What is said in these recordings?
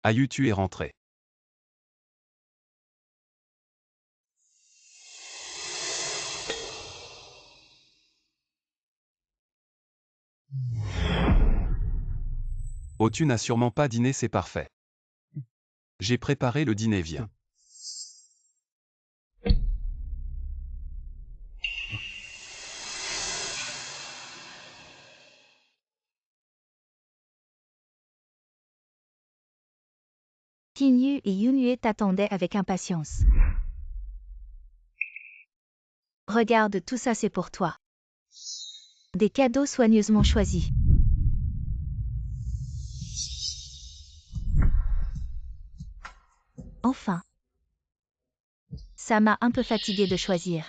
Aïe, tu es rentré. Oh, tu n'as sûrement pas dîné, c'est parfait. J'ai préparé le dîner, viens. Qin et Yunhue t'attendaient avec impatience. Regarde, tout ça c'est pour toi. Des cadeaux soigneusement choisis. Enfin. Ça m'a un peu fatigué de choisir.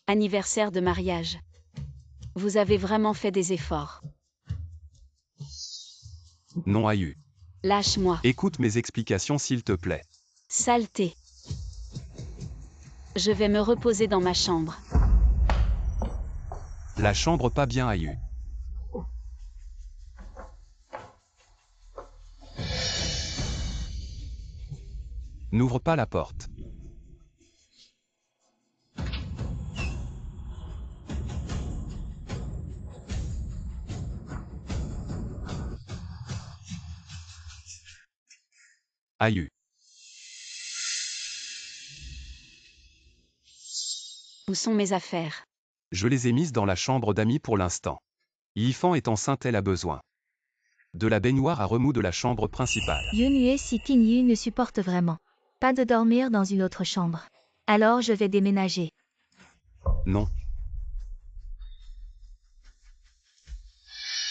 Anniversaire de mariage. Vous avez vraiment fait des efforts. Non, Aïe. Lâche-moi. Écoute mes explications, s'il te plaît. Saleté. Je vais me reposer dans ma chambre. La chambre pas bien, Aïe. N'ouvre pas la porte. Aïe. Où sont mes affaires? Je les ai mises dans la chambre d'amis pour l'instant. Yifan est enceinte, elle a besoin de la baignoire à remous de la chambre principale. Yunhue si Qin ne supporte vraiment pas de dormir dans une autre chambre. Alors je vais déménager. Non.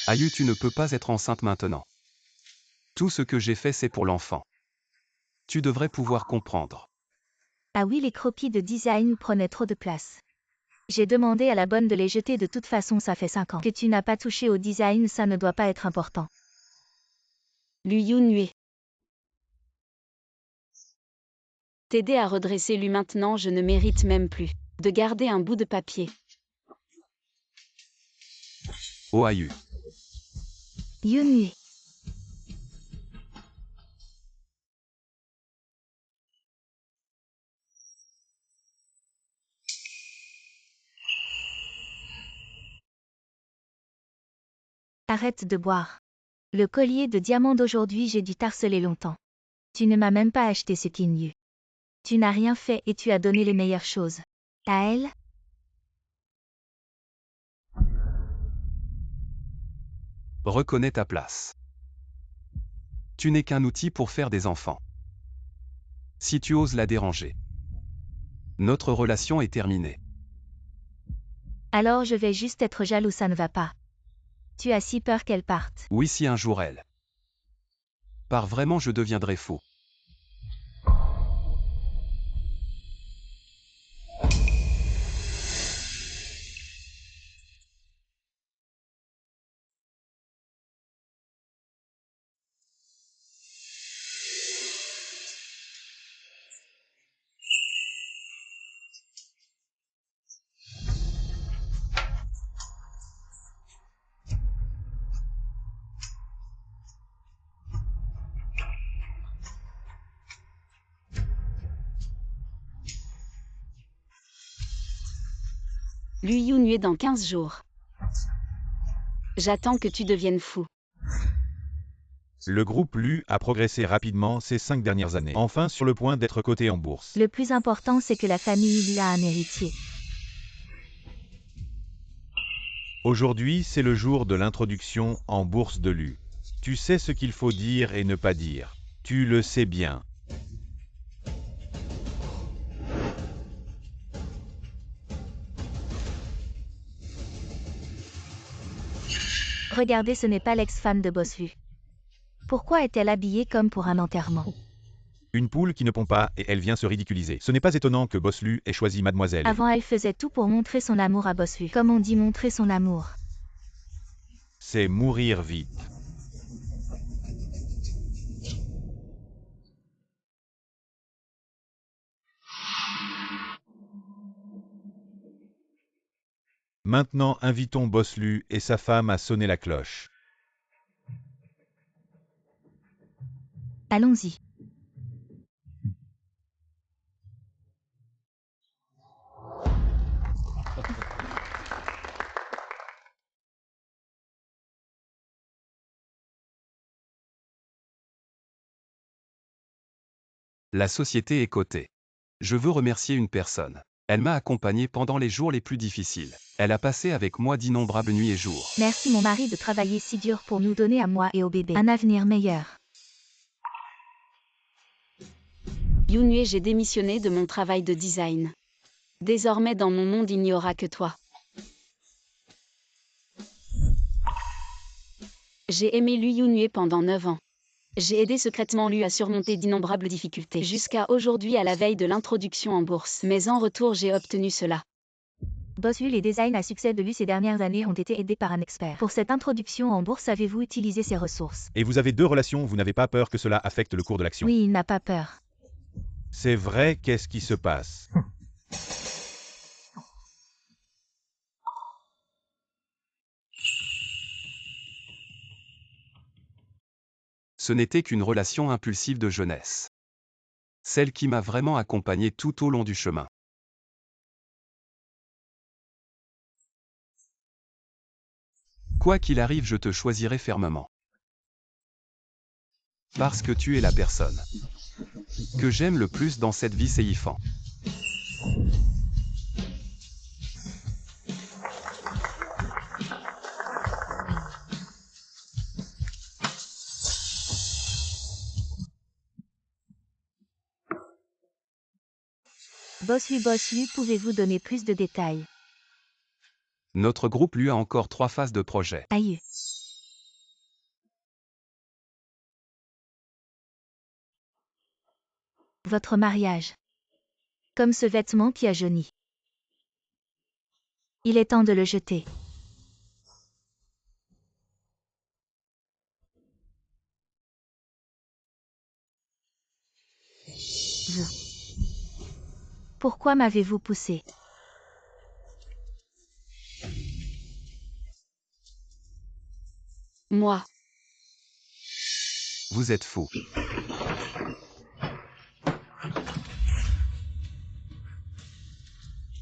Aïe, tu ne peux pas être enceinte maintenant. Tout ce que j'ai fait, c'est pour l'enfant. Tu devrais pouvoir comprendre. Ah oui, les croquis de design prenaient trop de place. J'ai demandé à la bonne de les jeter, de toute façon ça fait 5 ans que tu n'as pas touché au design, ça ne doit pas être important. Lu Yunhue. T'aider à redresser lui maintenant, je ne mérite même plus de garder un bout de papier. Oh, Aïe. Yunhue. Arrête de boire. Le collier de diamants d'aujourd'hui, j'ai dû t'harceler longtemps. Tu ne m'as même pas acheté ce Qin. Tu n'as rien fait et tu as donné les meilleures choses. À elle? Reconnais ta place. Tu n'es qu'un outil pour faire des enfants. Si tu oses la déranger, notre relation est terminée. Alors je vais juste être jaloux, ça ne va pas. Tu as si peur qu'elle parte. Oui, si un jour elle part vraiment, je deviendrai fou. Lu Yunhue dans 15 jours. J'attends que tu deviennes fou. Le groupe Lu a progressé rapidement ces 5 dernières années, enfin sur le point d'être coté en bourse. Le plus important, c'est que la famille Lu a un héritier. Aujourd'hui, c'est le jour de l'introduction en bourse de Lu. Tu sais ce qu'il faut dire et ne pas dire. Tu le sais bien. Regardez, ce n'est pas l'ex-femme de Boss Lu. Pourquoi est-elle habillée comme pour un enterrement? Une poule qui ne pond pas et elle vient se ridiculiser. Ce n'est pas étonnant que Boss Lu ait choisi Mademoiselle. Avant, elle faisait tout pour montrer son amour à Boss Lu. Comme on dit, montrer son amour. C'est mourir vite. Maintenant invitons Boslu et sa femme à sonner la cloche. Allons-y. La société est cotée. Je veux remercier une personne. Elle m'a accompagné pendant les jours les plus difficiles. Elle a passé avec moi d'innombrables nuits et jours. Merci mon mari de travailler si dur pour nous donner à moi et au bébé un avenir meilleur. Yunue, j'ai démissionné de mon travail de design. Désormais dans mon monde il n'y aura que toi. J'ai aimé Lui Yunue pendant 9 ans. J'ai aidé secrètement Lui à surmonter d'innombrables difficultés jusqu'à aujourd'hui à la veille de l'introduction en bourse. Mais en retour j'ai obtenu cela. Boslu, les designs à succès de lui ces dernières années ont été aidés par un expert. Pour cette introduction en bourse, avez-vous utilisé ces ressources? Et vous avez 2 relations, vous n'avez pas peur que cela affecte le cours de l'action? Oui, il n'a pas peur. C'est vrai, qu'est-ce qui se passe? Ce n'était qu'une relation impulsive de jeunesse. Celle qui m'a vraiment accompagné tout au long du chemin. Quoi qu'il arrive, je te choisirai fermement. Parce que tu es la personne que j'aime le plus dans cette vie, Seifan. Boslu, pouvez-vous donner plus de détails? Notre groupe lui a encore 3 phases de projet. Aïe. Votre mariage. Comme ce vêtement qui a jauni. Il est temps de le jeter. Pourquoi m'avez-vous poussé? Moi. Vous êtes fou.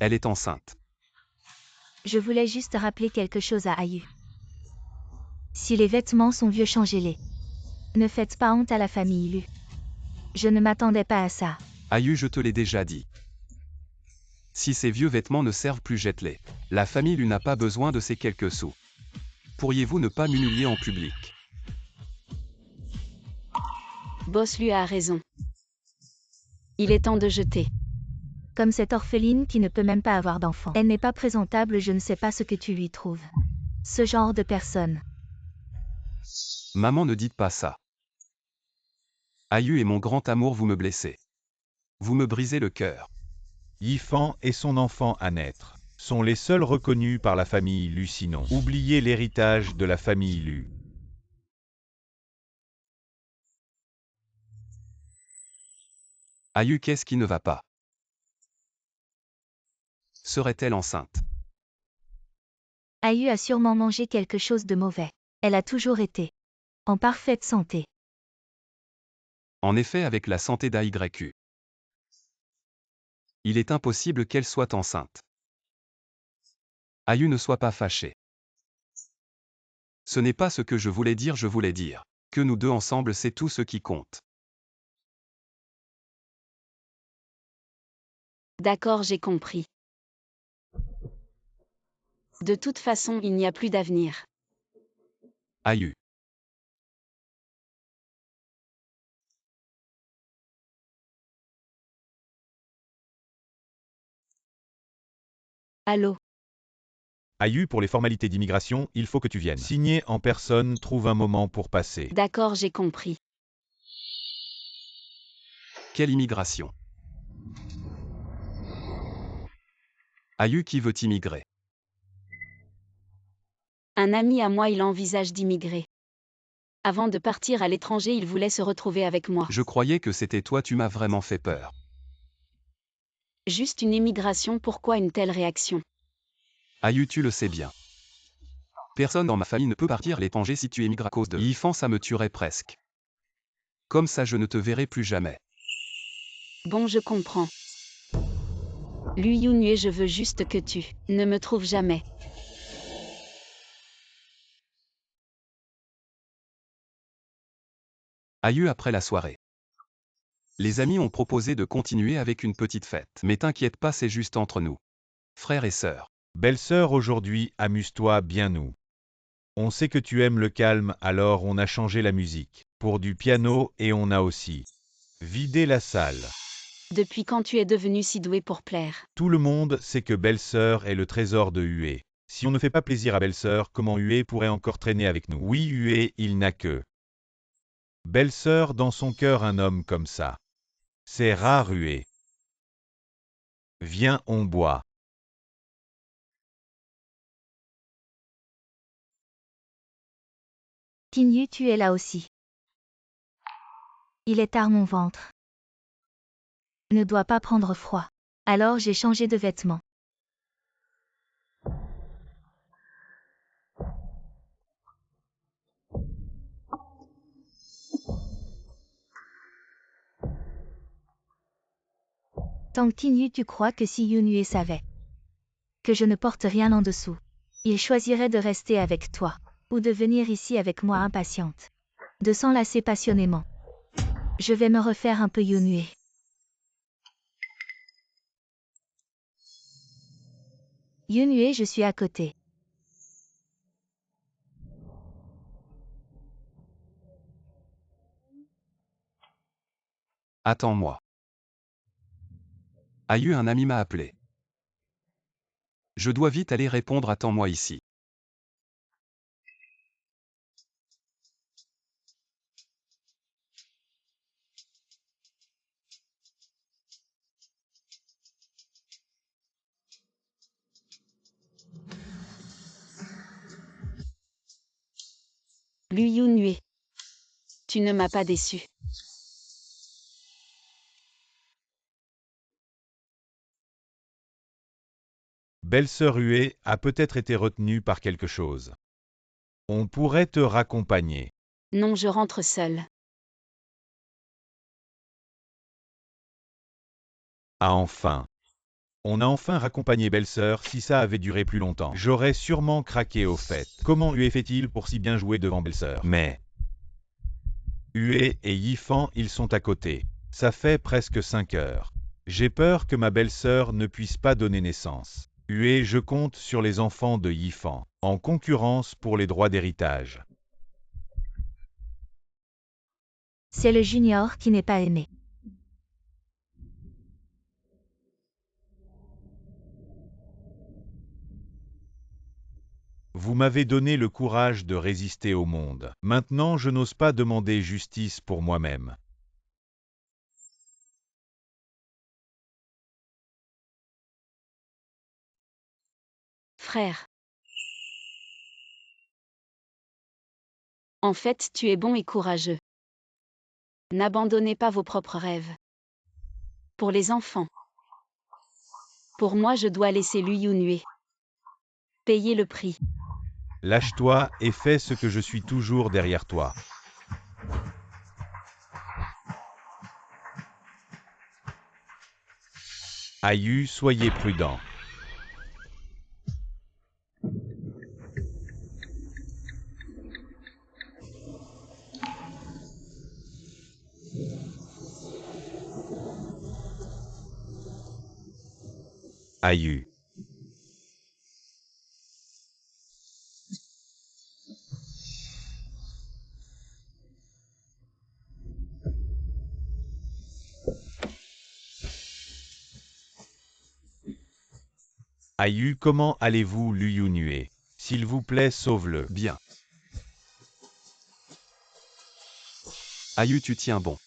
Elle est enceinte. Je voulais juste rappeler quelque chose à Ayu. Si les vêtements sont vieux, changez-les. Ne faites pas honte à la famille Lu. Je ne m'attendais pas à ça. Ayu, je te l'ai déjà dit. Si ces vieux vêtements ne servent plus, jette-les. La famille Lu n'a pas besoin de ces quelques sous. Pourriez-vous ne pas m'humilier en public? Boslu a raison. Il est temps de jeter. Comme cette orpheline qui ne peut même pas avoir d'enfant. Elle n'est pas présentable, je ne sais pas ce que tu lui trouves. Ce genre de personne. Maman, ne dites pas ça. Ayu est mon grand amour, vous me blessez. Vous me brisez le cœur. Yifan et son enfant à naître sont les seuls reconnus par la famille Lu, sinon oubliez l'héritage de la famille Lu. Ayu, qu'est-ce qui ne va pas? Serait-elle enceinte? Ayu a sûrement mangé quelque chose de mauvais. Elle a toujours été en parfaite santé. En effet, avec la santé d'AYU, il est impossible qu'elle soit enceinte. Ayu, ne sois pas fâché. Ce n'est pas ce que je voulais dire que nous deux ensemble, c'est tout ce qui compte. D'accord, j'ai compris. De toute façon, il n'y a plus d'avenir. Ayu. Allô? Ayu, pour les formalités d'immigration, il faut que tu viennes. Signer en personne, trouve un moment pour passer. D'accord, j'ai compris. Quelle immigration? Ayu qui veut immigrer. Un ami à moi, il envisage d'immigrer. Avant de partir à l'étranger, il voulait se retrouver avec moi. Je croyais que c'était toi, tu m'as vraiment fait peur. Juste une immigration, pourquoi une telle réaction? Ayu, tu le sais bien. Personne dans ma famille ne peut partir à l'étranger si tu émigres à cause de Yifan, ça me tuerait presque. Comme ça je ne te verrai plus jamais. Bon, je comprends. Lu Yunue, je veux juste que tu ne me trouves jamais. Ayu, après la soirée. Les amis ont proposé de continuer avec une petite fête. Mais t'inquiète pas, c'est juste entre nous. Frères et sœurs. Belle-sœur, aujourd'hui, amuse-toi bien nous. On sait que tu aimes le calme, alors on a changé la musique. Pour du piano et on a aussi vidé la salle. Depuis quand tu es devenue si douée pour plaire? Tout le monde sait que Belle-sœur est le trésor de Hué. Si on ne fait pas plaisir à Belle-sœur, comment Hué pourrait encore traîner avec nous? Oui, Hué, il n'a que Belle-sœur dans son cœur, un homme comme ça. C'est rare, Hué. Viens, on boit. Kinyu, tu es là aussi. Il est tard, mon ventre ne doit pas prendre froid. Alors j'ai changé de vêtements. Tant Kinyu, tu crois que si Yunue savait que je ne porte rien en dessous, il choisirait de rester avec toi, ou de venir ici avec moi impatiente, de s'enlacer passionnément. Je vais me refaire un peu Yunue. Yunue, je suis à côté. Attends-moi. Ayu, un ami m'a appelé. Je dois vite aller répondre, attends-moi ici. Lu Yunue. Tu ne m'as pas déçu. Belle-sœur Hué a peut-être été retenue par quelque chose. On pourrait te raccompagner. Non, je rentre seule. Ah enfin. On a enfin raccompagné Belle-sœur, si ça avait duré plus longtemps. J'aurais sûrement craqué au fait. Comment Hué fait-il pour si bien jouer devant Belle-sœur? Mais Hué et Yifan, ils sont à côté. Ça fait presque 5 heures. J'ai peur que ma belle-sœur ne puisse pas donner naissance. Hué, je compte sur les enfants de Yifan, en concurrence pour les droits d'héritage. C'est le junior qui n'est pas aimé. Vous m'avez donné le courage de résister au monde. Maintenant, je n'ose pas demander justice pour moi-même. Frère. En fait, tu es bon et courageux. N'abandonnez pas vos propres rêves. Pour les enfants. Pour moi, je dois laisser Lu Yunue payer le prix. Lâche-toi et fais ce que je suis toujours derrière toi. Ayu, soyez prudent. Ayu. Ayu, comment allez-vous, Lu Yunue? S'il vous plaît, sauve-le. Bien. Ayu, tu tiens bon.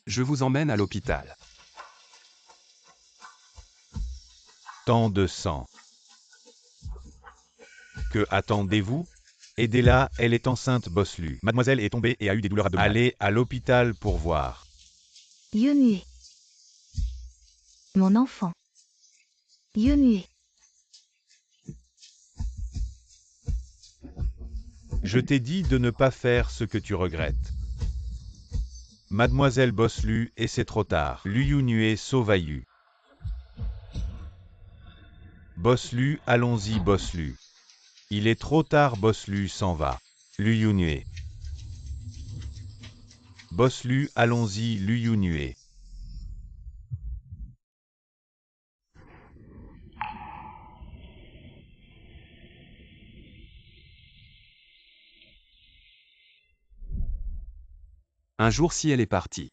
Je vous emmène à l'hôpital. Tant de sang. Que attendez-vous? Aidez-la, elle est enceinte, Boslu. Mademoiselle est tombée et a eu des douleurs abdominales. Allez à l'hôpital pour voir. Yunue. Mon enfant. Yunue. Je t'ai dit de ne pas faire ce que tu regrettes. Mademoiselle bosse Lu et c'est trop tard. Lu Yunue sauve Ayu. Boss Lu, allons-y Boss Lu. Il est trop tard Boss Lu s'en va. Lu Yunue. Boss Lu, allons-y Lu Yunue. Un jour si elle est partie.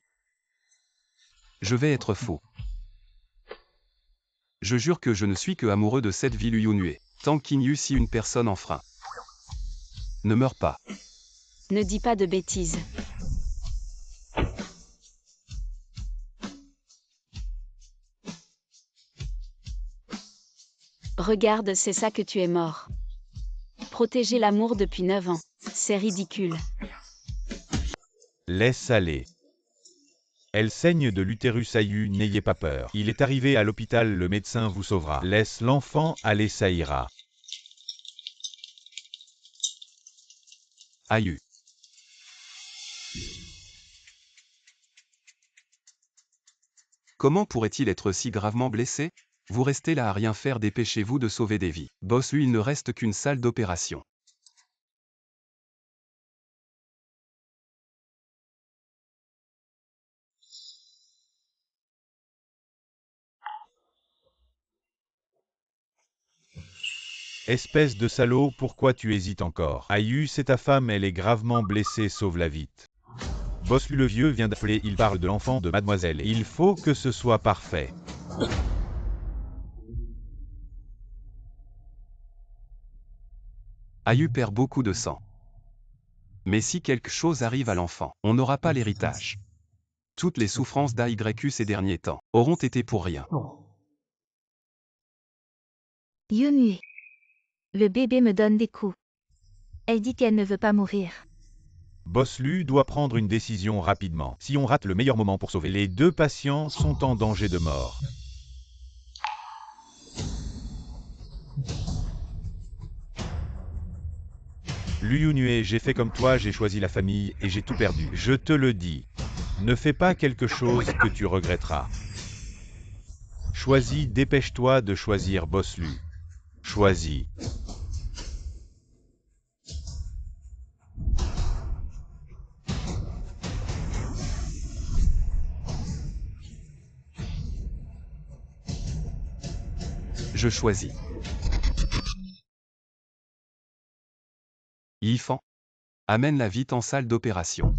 Je vais être fou. Je jure que je ne suis que amoureux de cette vie Lu Yunue. Tant qu'il y eut si une personne enfreint. Ne meurs pas. Ne dis pas de bêtises. Regarde, c'est ça que tu es mort. Protéger l'amour depuis 9 ans. C'est ridicule. Laisse aller. Elle saigne de l'utérus Ayu, n'ayez pas peur. Il est arrivé à l'hôpital, le médecin vous sauvera. Laisse l'enfant aller, ça ira. Ayu. Comment pourrait-il être si gravement blessé? Vous restez là à rien faire, dépêchez-vous de sauver des vies. Boss Lu, il ne reste qu'une salle d'opération. Espèce de salaud, pourquoi tu hésites encore? Ayu, c'est ta femme, elle est gravement blessée, sauve-la vite. Boss Lu, le vieux vient d'appeler, il parle de l'enfant de mademoiselle. Il faut que ce soit parfait. Ayu perd beaucoup de sang. Mais si quelque chose arrive à l'enfant, on n'aura pas l'héritage. Toutes les souffrances d'AYU ces derniers temps auront été pour rien. Yunue. Le bébé me donne des coups. Elle dit qu'elle ne veut pas mourir. Boss Lu doit prendre une décision rapidement. Si on rate le meilleur moment pour sauver, les deux patients sont en danger de mort. Lu Yunue, j'ai fait comme toi, j'ai choisi la famille et j'ai tout perdu. Je te le dis. Ne fais pas quelque chose que tu regretteras. Choisis, dépêche-toi de choisir Boss Lu. Choisis. Je choisis. Yifan. Amène-la vite en salle d'opération.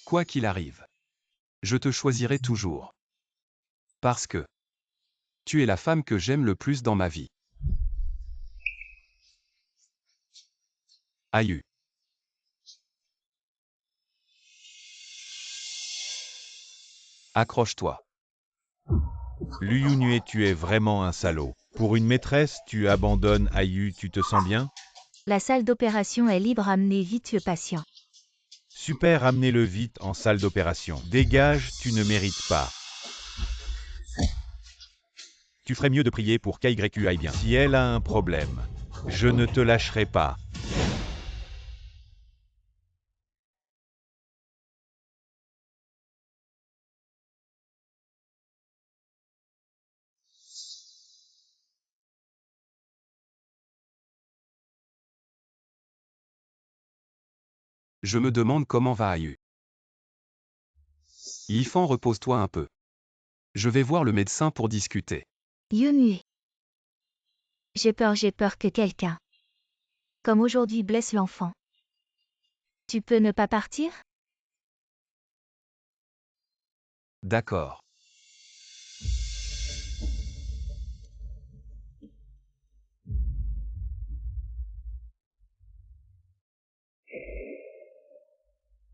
Quoi qu'il arrive, je te choisirai toujours. Parce que tu es la femme que j'aime le plus dans ma vie. Ayu. Accroche-toi. Lu Yunue, tu es vraiment un salaud. Pour une maîtresse, tu abandonnes Ayu, tu te sens bien? La salle d'opération est libre, amenez vite le patient. Super, amenez-le vite en salle d'opération. Dégage, tu ne mérites pas. Tu ferais mieux de prier pour qu'AYU aille bien. Si elle a un problème, je ne te lâcherai pas. Je me demande comment va Ayu. Yifan, repose-toi un peu. Je vais voir le médecin pour discuter. Yunue. J'ai peur que quelqu'un, comme aujourd'hui, blesse l'enfant. Tu peux ne pas partir? D'accord.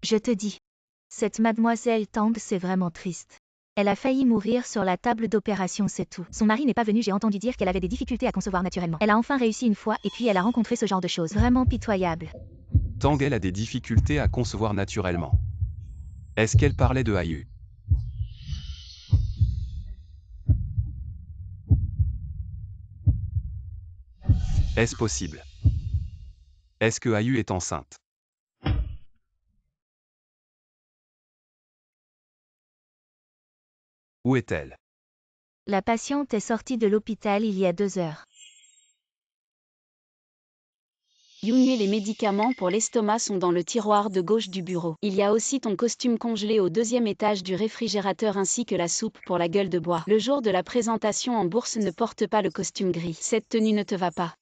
Je te dis. Cette mademoiselle Tang, c'est vraiment triste. Elle a failli mourir sur la table d'opération, c'est tout. Son mari n'est pas venu, j'ai entendu dire qu'elle avait des difficultés à concevoir naturellement. Elle a enfin réussi une fois et puis elle a rencontré ce genre de choses. Vraiment pitoyable. Tang, elle a des difficultés à concevoir naturellement. Est-ce qu'elle parlait de Ayu? Est-ce possible? Est-ce que Ayu est enceinte? Où est-elle? La patiente est sortie de l'hôpital il y a 2 heures. Yoonhue, les médicaments pour l'estomac sont dans le tiroir de gauche du bureau. Il y a aussi ton costume congelé au 2e étage du réfrigérateur ainsi que la soupe pour la gueule de bois. Le jour de la présentation en bourse, ne porte pas le costume gris. Cette tenue ne te va pas.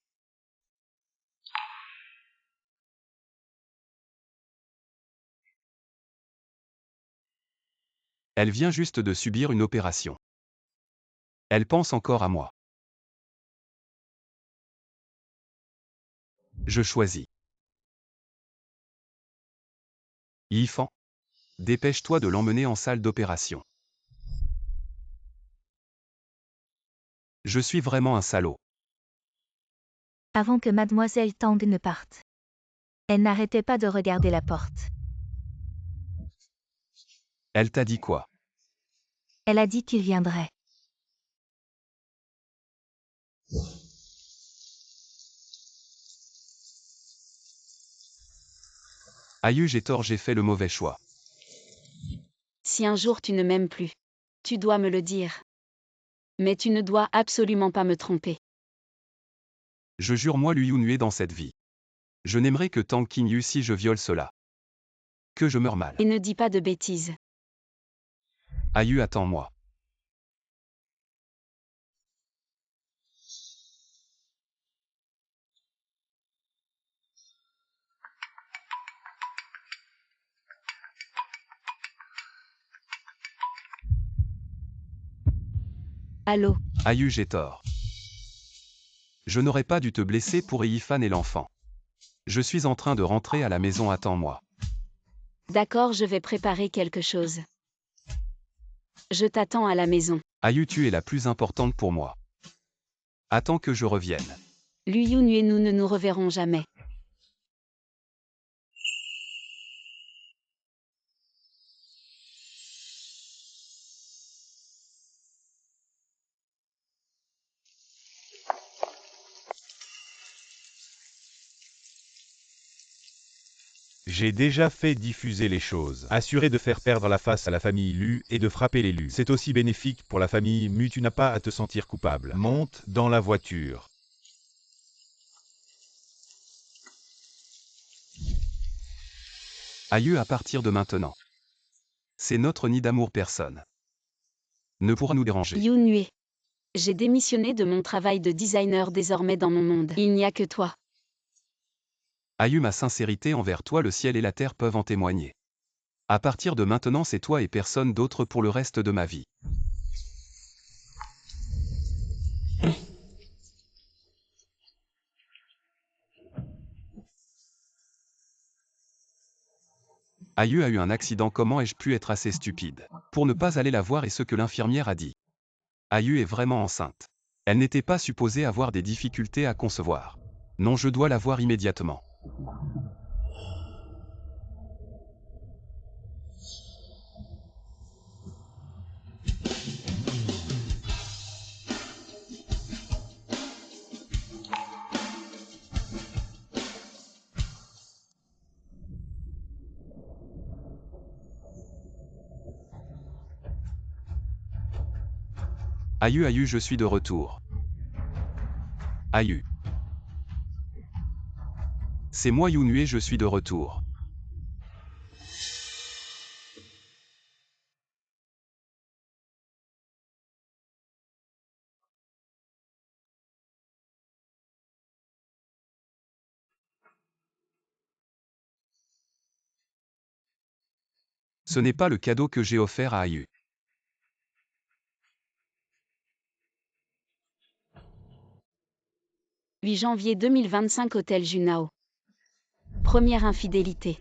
Elle vient juste de subir une opération. Elle pense encore à moi. Je choisis. Yifan, dépêche-toi de l'emmener en salle d'opération. Je suis vraiment un salaud. Avant que mademoiselle Tang ne parte. Elle n'arrêtait pas de regarder la porte. Elle t'a dit quoi? Elle a dit qu'il viendrait. Ayu, j'ai tort, j'ai fait le mauvais choix. Si un jour tu ne m'aimes plus, tu dois me le dire. Mais tu ne dois absolument pas me tromper. Je jure, moi lui Yoonhue dans cette vie. Je n'aimerais que Tang Qingyu si je viole cela. Que je meurs mal. Et ne dis pas de bêtises. Ayu, attends-moi. Allô? Ayu, j'ai tort. Je n'aurais pas dû te blesser pour Yifan et l'enfant. Je suis en train de rentrer à la maison, attends-moi. D'accord, je vais préparer quelque chose. Je t'attends à la maison. Ayu, tu es la plus importante pour moi. Attends que je revienne. Yoonhue et nous ne nous reverrons jamais. J'ai déjà fait diffuser les choses. Assuré de faire perdre la face à la famille Lu et de frapper les Lu. C'est aussi bénéfique pour la famille Mu, tu n'as pas à te sentir coupable. Monte dans la voiture. Ayu, à partir de maintenant. C'est notre nid d'amour, personne ne pourra nous déranger. Yoonhue. J'ai démissionné de mon travail de designer, désormais dans mon monde. Il n'y a que toi. Ayu, ma sincérité envers toi, le ciel et la terre peuvent en témoigner. À partir de maintenant, c'est toi et personne d'autre pour le reste de ma vie. Ayu a eu un accident, comment ai-je pu être assez stupide pour ne pas aller la voir, et ce que l'infirmière a dit? Ayu est vraiment enceinte. Elle n'était pas supposée avoir des difficultés à concevoir. Non, je dois la voir immédiatement. Ayu, Ayu, je suis de retour. Ayu. C'est moi Yoonhue, je suis de retour. Ce n'est pas le cadeau que j'ai offert à Ayu. 8 janvier 2025, Hôtel Junao. Première infidélité.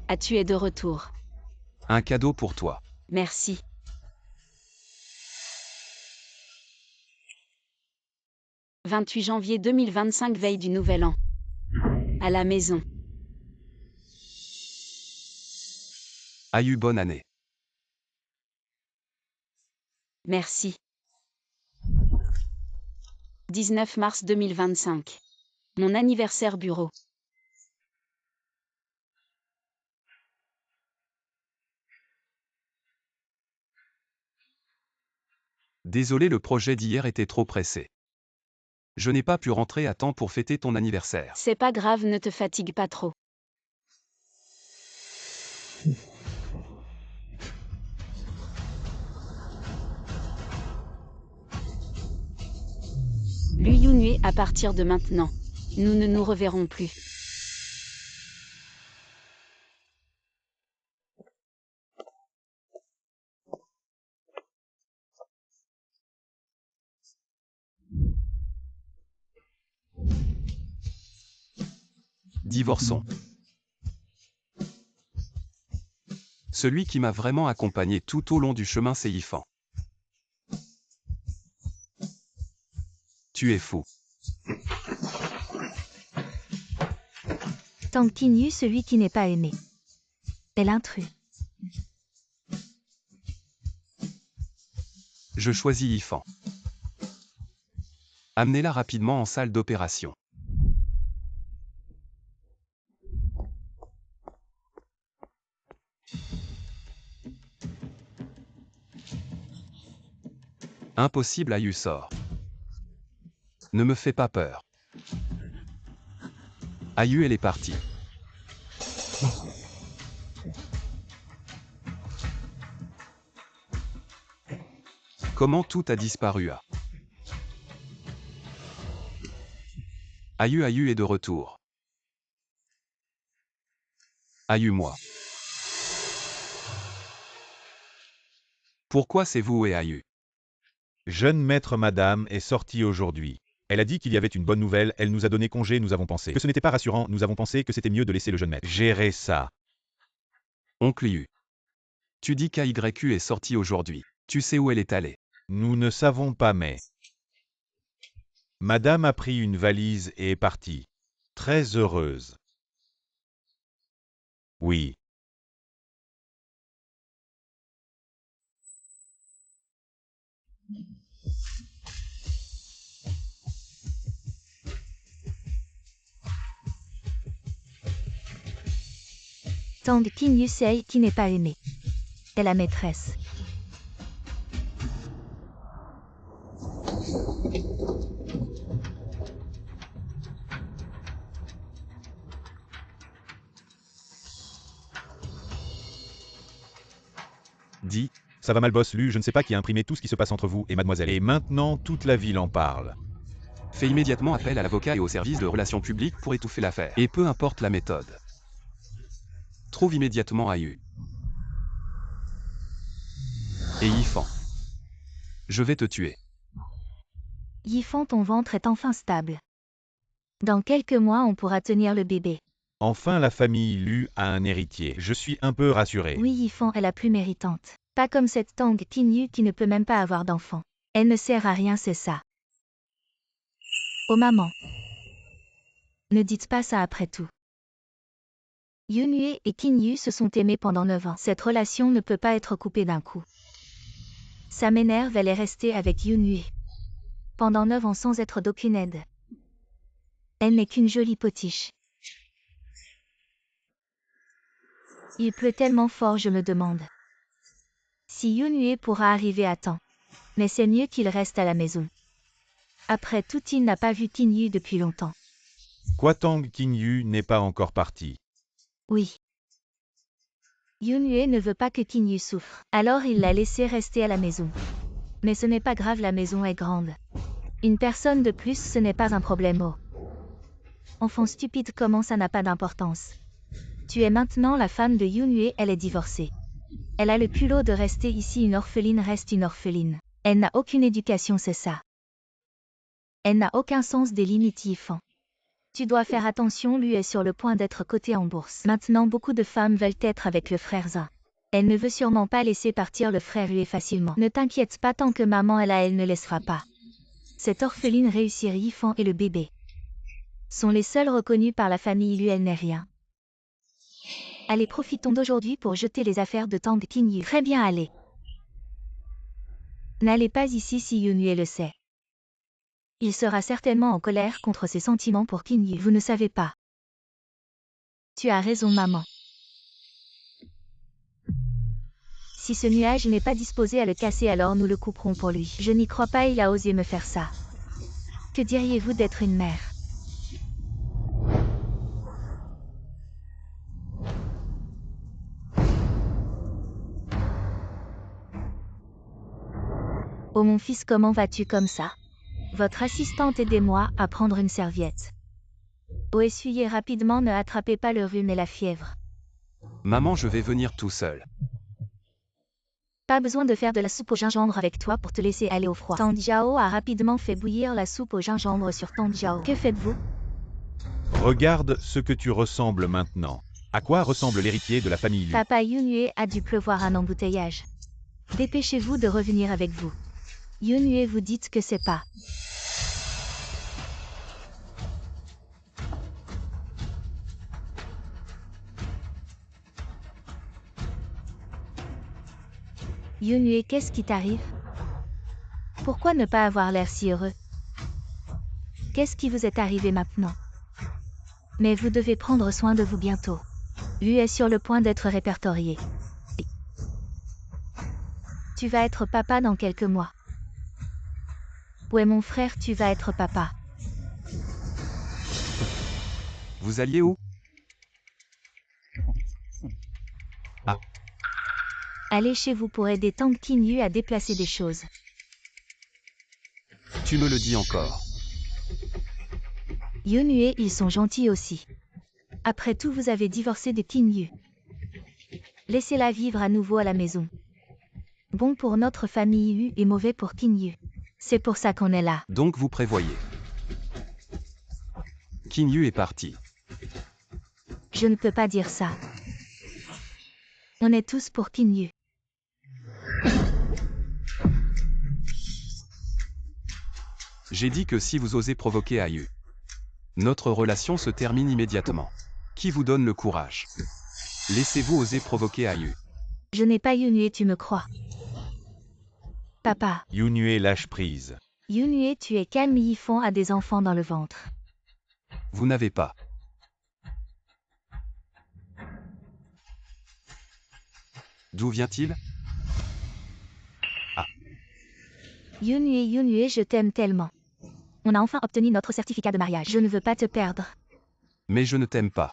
Ah, tu es de retour. Un cadeau pour toi. Merci. « 28 janvier 2025, veille du Nouvel An. À la maison. Ayu, bonne année. Merci. 19 mars 2025. Mon anniversaire bureau. Désolé, le projet d'hier était trop pressé. Je n'ai pas pu rentrer à temps pour fêter ton anniversaire. C'est pas grave, ne te fatigue pas trop. Lui Yunue, à partir de maintenant. Nous ne nous reverrons plus. Divorçons. Celui qui m'a vraiment accompagné tout au long du chemin, c'est Yifan. Tu es fou. Tang Qinyu, celui qui n'est pas aimé. Et l'intrus. Je choisis Yifan. Amenez-la rapidement en salle d'opération. Impossible, Ayu, sort. Ne me fais pas peur. Ayu, elle est partie. Comment tout a disparu à Ayu est de retour. Ayu, moi. Pourquoi c'est vous et Ayu? Jeune maître madame est sortie aujourd'hui. Elle a dit qu'il y avait une bonne nouvelle, elle nous a donné congé, nous avons pensé que ce n'était pas rassurant, nous avons pensé que c'était mieux de laisser le jeune maître gérer ça. Oncle Yu. Tu dis qu'AYU est sortie aujourd'hui. Tu sais où elle est allée? Nous ne savons pas mais... Madame a pris une valise et est partie. Très heureuse. Oui. Tang Qinyu, c'est qui n'est pas aimé. Et la maîtresse. Dis. Ça va mal boss Lu, je ne sais pas qui a imprimé tout ce qui se passe entre vous et mademoiselle. Et maintenant, toute la ville en parle. Fais immédiatement appel à l'avocat et au service de relations publiques pour étouffer l'affaire. Et peu importe la méthode. Trouve immédiatement Ayu. Et Yifan. Je vais te tuer. Yifan, ton ventre est enfin stable. Dans quelques mois, on pourra tenir le bébé. Enfin la famille Lu a un héritier. Je suis un peu rassuré. Oui, Yifan est la plus méritante. Pas comme cette Tang Qinyu qui ne peut même pas avoir d'enfant. Elle ne sert à rien, c'est ça. Oh maman. Ne dites pas ça après tout. Yunue et Qinyu se sont aimés pendant 9 ans. Cette relation ne peut pas être coupée d'un coup. Ça m'énerve, elle est restée avec Yunue. Pendant 9 ans sans être d'aucune aide. Elle n'est qu'une jolie potiche. Il pleut tellement fort, je me demande si Yunue pourra arriver à temps. Mais c'est mieux qu'il reste à la maison. Après tout, il n'a pas vu Qinyu depuis longtemps. Quoi, Tang Qinyu n'est pas encore parti? Oui. Yunue ne veut pas que Qinyu souffre. Alors il l'a laissé rester à la maison. Mais ce n'est pas grave, la maison est grande. Une personne de plus, ce n'est pas un problème. Oh. Enfant stupide, comment ça n'a pas d'importance? Tu es maintenant la femme de Yunue, elle est divorcée. Elle a le culot de rester ici, une orpheline reste une orpheline. Elle n'a aucune éducation, c'est ça. Elle n'a aucun sens des limites, Yifan. Tu dois faire attention, lui est sur le point d'être coté en bourse. Maintenant, beaucoup de femmes veulent être avec le frère Zin. Elle ne veut sûrement pas laisser partir le frère Yue facilement. Ne t'inquiète pas, tant que maman est là, elle ne laissera pas. Cette orpheline réussir Yifan et le bébé. sont les seuls reconnus par la famille Lu. Elle n'est rien. Allez, profitons d'aujourd'hui pour jeter les affaires de Tang Qinyu. Très bien, allez. N'allez pas ici si Yunue le sait. Il sera certainement en colère contre ses sentiments pour Qinyu. Vous ne savez pas. Tu as raison, maman. Si ce nuage n'est pas disposé à le casser, alors nous le couperons pour lui. Je n'y crois pas, il a osé me faire ça. Que diriez-vous d'être une mère? Oh mon fils, comment vas-tu comme ça? Votre assistante, aidez-moi à prendre une serviette. Oh, essuyez rapidement, ne attrapez pas le rhume et la fièvre. Maman, je vais venir tout seul. Pas besoin de faire de la soupe au gingembre avec toi pour te laisser aller au froid. Tang Jiao a rapidement fait bouillir la soupe au gingembre sur Tang Jiao. Que faites-vous? Regarde ce que tu ressembles maintenant. À quoi ressemble l'héritier de la famille Lu? Papa Yunue a dû pleuvoir un embouteillage. Dépêchez-vous de revenir avec vous. Yunue, vous dites que c'est pas. Yunue, qu'est-ce qui t'arrive? Pourquoi ne pas avoir l'air si heureux? Qu'est-ce qui vous est arrivé maintenant? Mais vous devez prendre soin de vous bientôt. Lu est sur le point d'être répertorié. Tu vas être papa dans quelques mois. Ouais mon frère, tu vas être papa. Vous alliez où? Allez chez vous pour aider Tang Qinyu à déplacer des choses. Tu me le dis encore. Yunue, ils sont gentils aussi. Après tout, vous avez divorcé de Qinyu. Laissez-la vivre à nouveau à la maison. Bon pour notre famille Yu et mauvais pour Qinyu. C'est pour ça qu'on est là. Donc vous prévoyez. Qinyu est parti. Je ne peux pas dire ça. On est tous pour Qinyu. J'ai dit que si vous osez provoquer Ayu, notre relation se termine immédiatement. Qui vous donne le courage? Laissez-vous oser provoquer Ayu. Je n'ai pas Yunue, tu me crois? Papa. Yunue lâche prise. Yunue, tu es calme, Yifon a des enfants dans le ventre. Vous n'avez pas. D'où vient-il? Yunue, je t'aime tellement. On a enfin obtenu notre certificat de mariage. Je ne veux pas te perdre. Mais je ne t'aime pas.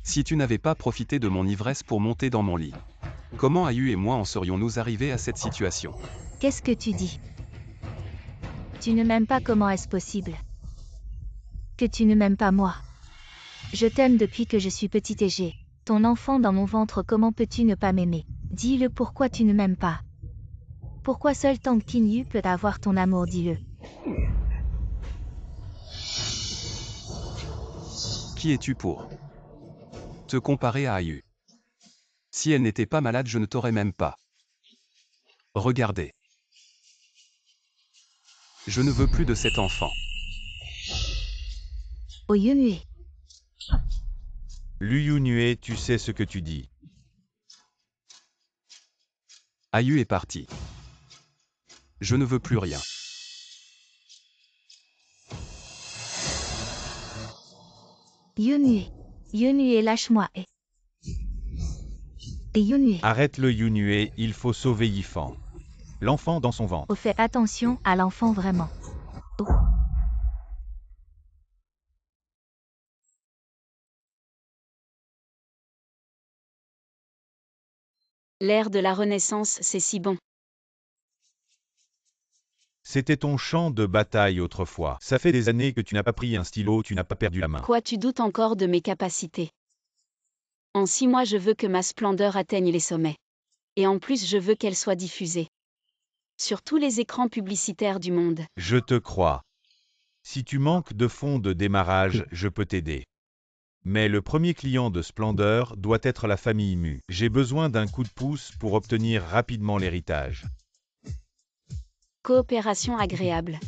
Si tu n'avais pas profité de mon ivresse pour monter dans mon lit, comment Ayu et moi en serions-nous arrivés à cette situation? Qu'est-ce que tu dis? Tu ne m'aimes pas, comment est-ce possible? Que tu ne m'aimes pas moi? Je t'aime depuis que je suis petite et j'ai ton enfant dans mon ventre, comment peux-tu ne pas m'aimer? Dis-le, pourquoi tu ne m'aimes pas? Pourquoi seul Tang Qinyu peut avoir ton amour, dis-le. Qui es-tu pour te comparer à Ayu? Si elle n'était pas malade, je ne t'aurais même pas. Regardez. Je ne veux plus de cet enfant. Oh Yunue. Lu Yunue, tu sais ce que tu dis. Ayu est parti. Je ne veux plus rien. Yunue. Yunue, lâche-moi et Yunue. Arrête-le Yunue, il faut sauver Yifan. L'enfant dans son ventre. Oh, fais attention à l'enfant vraiment. Oh. L'ère de la Renaissance, c'est si bon. C'était ton champ de bataille autrefois. Ça fait des années que tu n'as pas pris un stylo, tu n'as pas perdu la main. Quoi, tu doutes encore de mes capacités? En 6 mois, je veux que ma splendeur atteigne les sommets. Et en plus, je veux qu'elle soit diffusée sur tous les écrans publicitaires du monde. Je te crois. Si tu manques de fonds de démarrage, je peux t'aider. Mais le premier client de Splendeur doit être la famille Mu. J'ai besoin d'un coup de pouce pour obtenir rapidement l'héritage. Coopération agréable.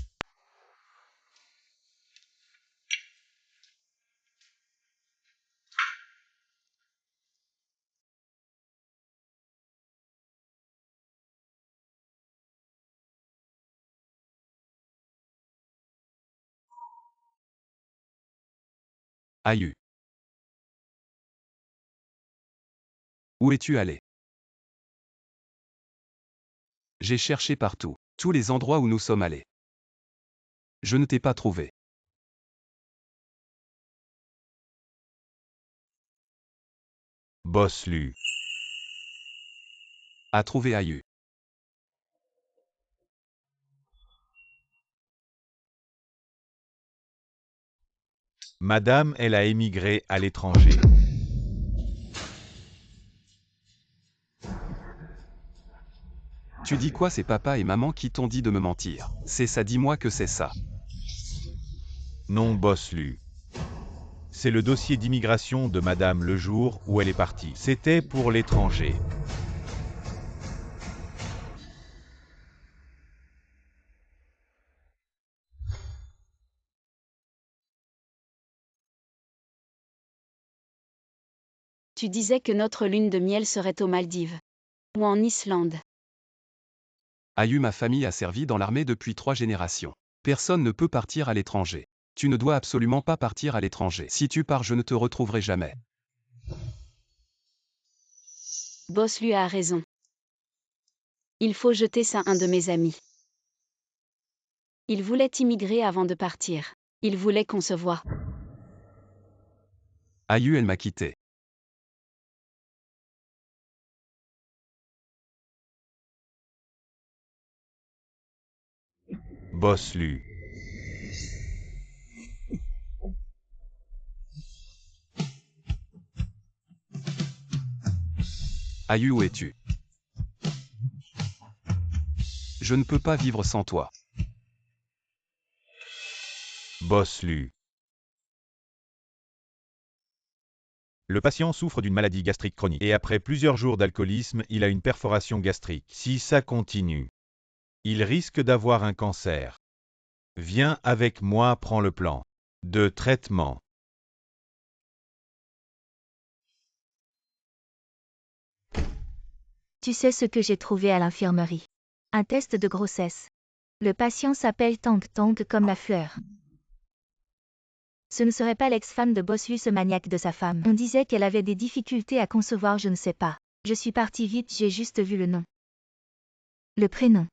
Ayu. Où es-tu allé? J'ai cherché partout, tous les endroits où nous sommes allés. Je ne t'ai pas trouvé. Boss Lu. A trouvé Ayu. Madame, elle a émigré à l'étranger. Tu dis quoi? C'est papa et maman qui t'ont dit de me mentir. C'est ça, dis-moi que c'est ça. Non, Boss Lu. C'est le dossier d'immigration de Madame le jour où elle est partie. C'était pour l'étranger. Tu disais que notre lune de miel serait aux Maldives. Ou en Islande. Ayu, ma famille a servi dans l'armée depuis 3 générations. Personne ne peut partir à l'étranger. Tu ne dois absolument pas partir à l'étranger. Si tu pars, je ne te retrouverai jamais. Boss Lu a raison. Il faut jeter ça à un de mes amis. Il voulait immigrer avant de partir. Il voulait qu'on se voie. Ayu, elle m'a quitté. Boss Lu. Ayu, où es-tu? Je ne peux pas vivre sans toi. Boss Lu. Le patient souffre d'une maladie gastrique chronique et après plusieurs jours d'alcoolisme, il a une perforation gastrique. Si ça continue, il risque d'avoir un cancer. Viens avec moi, prends le plan de traitement. Tu sais ce que j'ai trouvé à l'infirmerie? Un test de grossesse. Le patient s'appelle Tang Tang comme la fleur. Ce ne serait pas l'ex-femme de Boss Lu, ce maniaque de sa femme. On disait qu'elle avait des difficultés à concevoir, je ne sais pas. Je suis partie vite, j'ai juste vu le nom. Le prénom.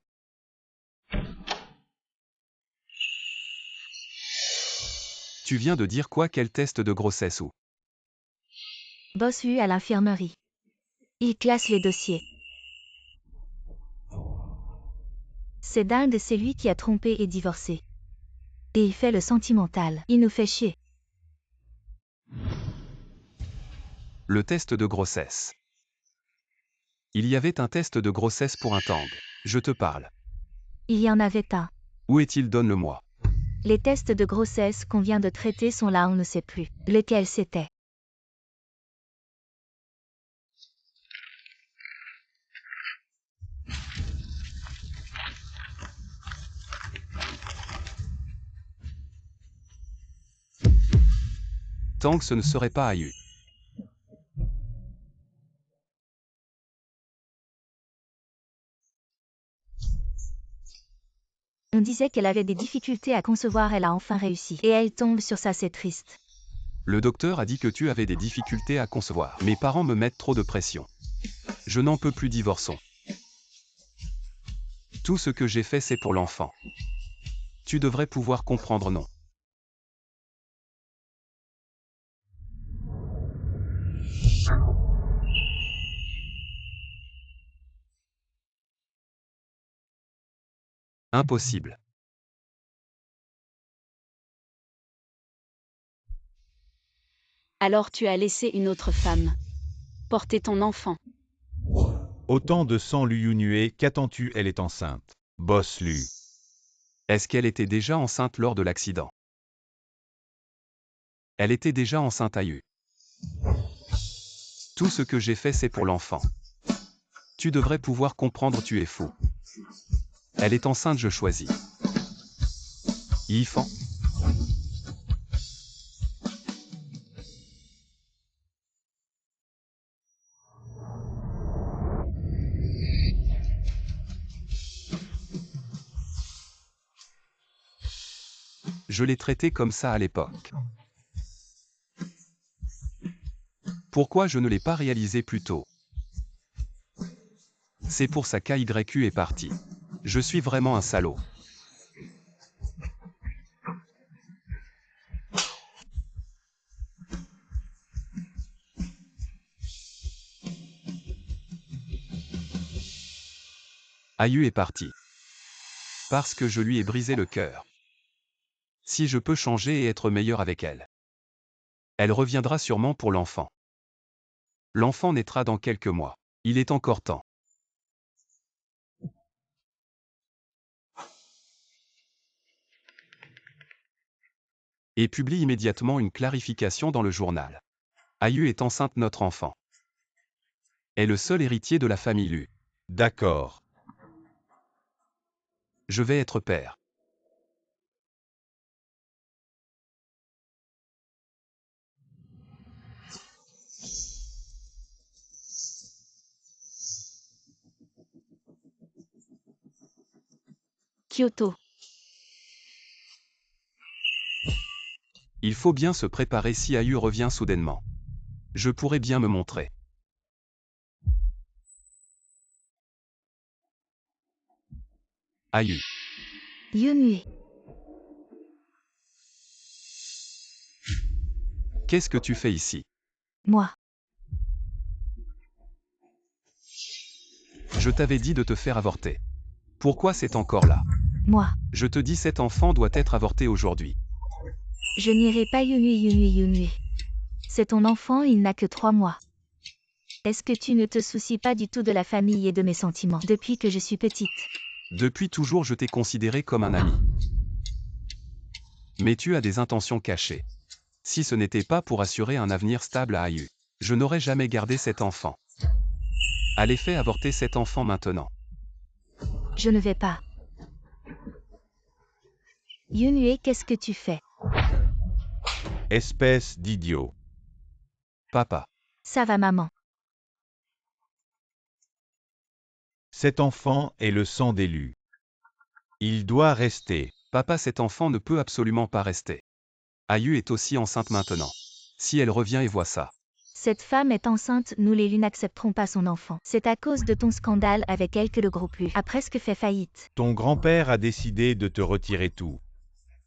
Tu viens de dire quoi? Quel test de grossesse ou? Boss Lu à l'infirmerie. Il classe les dossiers. C'est dingue, c'est lui qui a trompé et divorcé. Et il fait le sentimental. Il nous fait chier. Le test de grossesse. Il y avait un test de grossesse pour un Tang. Je te parle. Il y en avait un. Où est-il? Donne-le-moi. Les tests de grossesse qu'on vient de traiter sont là, on ne sait plus lequel c'était. Tang, ce ne serait pas Ayu. On disait qu'elle avait des difficultés à concevoir, elle a enfin réussi. Et elle tombe sur ça, c'est triste. Le docteur a dit que tu avais des difficultés à concevoir. Mes parents me mettent trop de pression. Je n'en peux plus, divorçons. Tout ce que j'ai fait, c'est pour l'enfant. Tu devrais pouvoir comprendre, non? Impossible. Alors tu as laissé une autre femme porter ton enfant. Autant de sang Lu nué, qu'attends-tu? Elle est enceinte. Boss Lu. Est-ce qu'elle était déjà enceinte lors de l'accident? Elle était déjà enceinte, Ayu. Tout ce que j'ai fait, c'est pour l'enfant. Tu devrais pouvoir comprendre, tu es fou. Elle est enceinte, je choisis. Yifan. Je l'ai traité comme ça à l'époque. Pourquoi je ne l'ai pas réalisé plus tôt? C'est pour ça qu'AYU est parti. Je suis vraiment un salaud. Ayu est parti. Parce que je lui ai brisé le cœur. Si je peux changer et être meilleur avec elle. Elle reviendra sûrement pour l'enfant. L'enfant naîtra dans quelques mois. Il est encore temps. Et publie immédiatement une clarification dans le journal. Ayu est enceinte, notre enfant est le seul héritier de la famille Lu. D'accord. Je vais être père. Kyoto. Il faut bien se préparer si Ayu revient soudainement. Je pourrais bien me montrer. Ayu. Yunue. Qu'est-ce que tu fais ici? Moi. Je t'avais dit de te faire avorter. Pourquoi c'est encore là? Moi. Je te dis, cet enfant doit être avorté aujourd'hui. Je n'irai pas Yunue. C'est ton enfant, il n'a que 3 mois. Est-ce que tu ne te soucies pas du tout de la famille et de mes sentiments depuis que je suis petite? Depuis toujours je t'ai considéré comme un ami. Mais tu as des intentions cachées. Si ce n'était pas pour assurer un avenir stable à Ayu, je n'aurais jamais gardé cet enfant. Allez, fais avorter cet enfant maintenant. Je ne vais pas. Yunue, qu'est-ce que tu fais? Espèce d'idiot. Papa. Ça va, maman. Cet enfant est le sang d'élu. Il doit rester. Papa, cet enfant ne peut absolument pas rester. Ayu est aussi enceinte maintenant. Si elle revient et voit ça. Cette femme est enceinte, nous les Lu n'accepterons pas son enfant. C'est à cause de ton scandale avec elle que le groupe Lu a presque fait faillite. Ton grand-père a décidé de te retirer tout.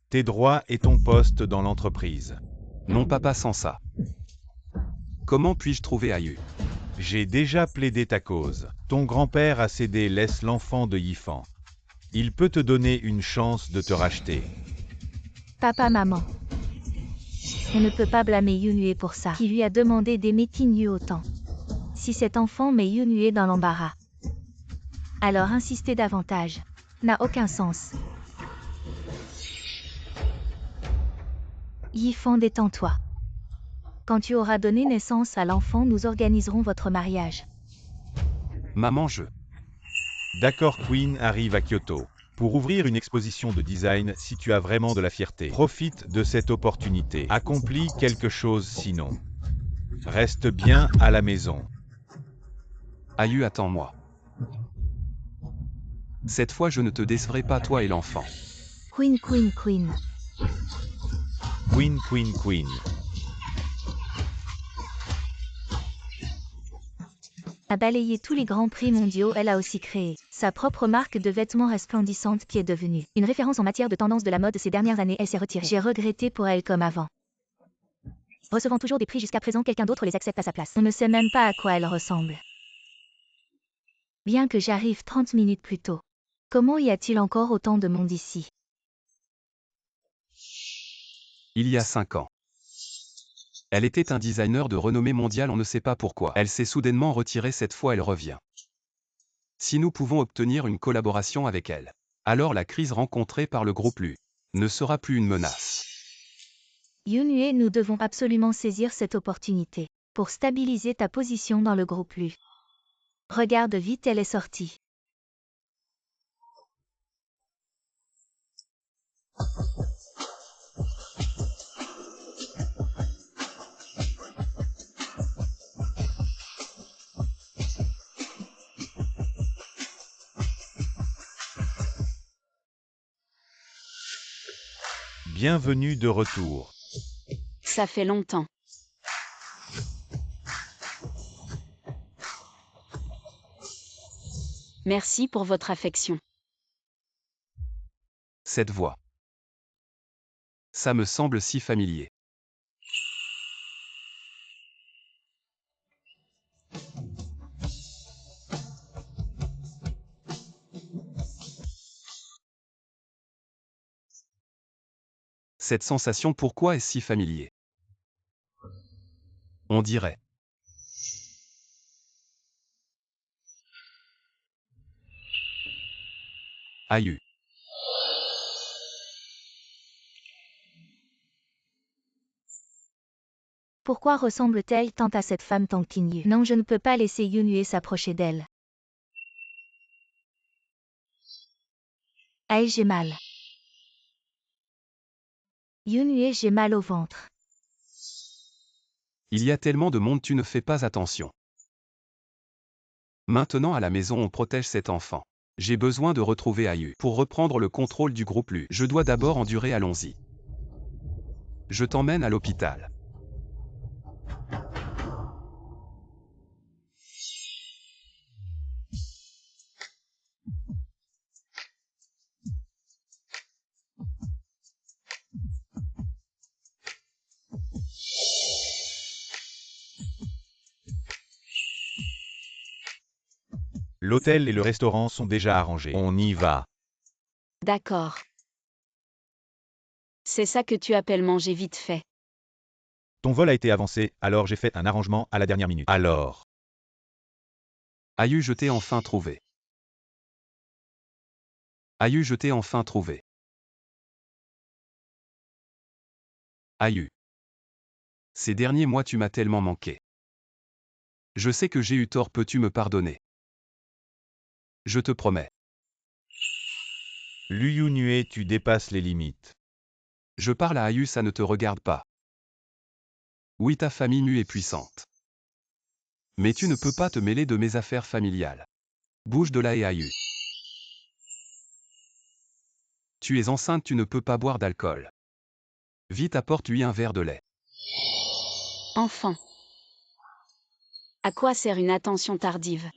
Tes droits et ton poste dans l'entreprise. Non, papa, sans ça. Comment puis-je trouver Ayu? J'ai déjà plaidé ta cause. Ton grand-père a cédé, laisse l'enfant de Yifan. Il peut te donner une chance de te racheter. Papa, maman. On ne peut pas blâmer Yunue pour ça, qui lui a demandé d'aimer Kinyu autant. Si cet enfant met Yunue dans l'embarras, alors insister davantage n'a aucun sens. Yifan, détends-toi. Quand tu auras donné naissance à l'enfant, nous organiserons votre mariage. Maman, D'accord, Queen arrive à Kyoto. Pour ouvrir une exposition de design, si tu as vraiment de la fierté, profite de cette opportunité. Accomplis quelque chose sinon. Reste bien à la maison. Ayu, attends-moi. Cette fois je ne te décevrai pas, toi et l'enfant. Queen. Queen. A balayé tous les grands prix mondiaux, elle a aussi créé sa propre marque de vêtements resplendissante qui est devenue une référence en matière de tendance de la mode ces dernières années. Elle s'est retirée. J'ai regretté pour elle comme avant. Recevant toujours des prix jusqu'à présent, quelqu'un d'autre les accepte à sa place. On ne sait même pas à quoi elle ressemble. Bien que j'arrive 30 minutes plus tôt. Comment y a-t-il encore autant de monde ici? Il y a 5 ans. Elle était un designer de renommée mondiale, on ne sait pas pourquoi. Elle s'est soudainement retirée, cette fois elle revient. Si nous pouvons obtenir une collaboration avec elle, alors la crise rencontrée par le groupe Lu ne sera plus une menace. Yunue, nous devons absolument saisir cette opportunité pour stabiliser ta position dans le groupe Lu. Regarde vite, elle est sortie. Bienvenue de retour. Ça fait longtemps. Merci pour votre affection. Cette voix. Ça me semble si familier. Cette sensation, pourquoi est-ce si familier? On dirait. Aïe. Pourquoi ressemble-t-elle tant à cette femme Tang Qinyu? Non, je ne peux pas laisser Yunue s'approcher d'elle. Aïe, j'ai mal. Yunue, j'ai mal au ventre. Il y a tellement de monde, tu ne fais pas attention. Maintenant à la maison on protège cet enfant. J'ai besoin de retrouver Aïe. Pour reprendre le contrôle du groupe Lu, je dois d'abord endurer, allons-y. Je t'emmène à l'hôpital. L'hôtel et le restaurant sont déjà arrangés. On y va. D'accord. C'est ça que tu appelles manger vite fait. Ton vol a été avancé, alors j'ai fait un arrangement à la dernière minute. Alors, Aïe, je t'ai enfin trouvé. Aïe, je t'ai enfin trouvé. Aïe. Ces derniers mois tu m'as tellement manqué. Je sais que j'ai eu tort, peux-tu me pardonner? Je te promets. Lu Yunue, tu dépasses les limites. Je parle à Aïe, ça ne te regarde pas. Oui, ta famille nue est puissante. Mais tu ne peux pas te mêler de mes affaires familiales. Bouge de là et Aïe. Tu es enceinte, tu ne peux pas boire d'alcool. Vite, apporte-lui un verre de lait. Enfant. À quoi sert une attention tardive?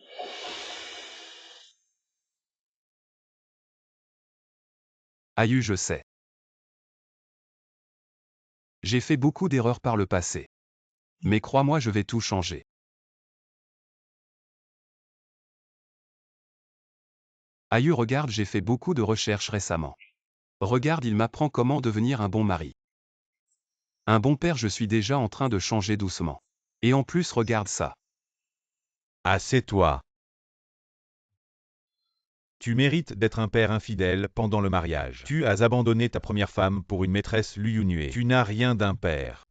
Aïe, je sais. J'ai fait beaucoup d'erreurs par le passé. Mais crois-moi, je vais tout changer. Aïe, regarde, j'ai fait beaucoup de recherches récemment. Regarde, il m'apprend comment devenir un bon mari. Un bon père, je suis déjà en train de changer doucement. Et en plus, regarde ça. Assieds-toi. Tu mérites d'être un père infidèle pendant le mariage. Tu as abandonné ta première femme pour une maîtresse Lu Yunue. Tu n'as rien d'un père.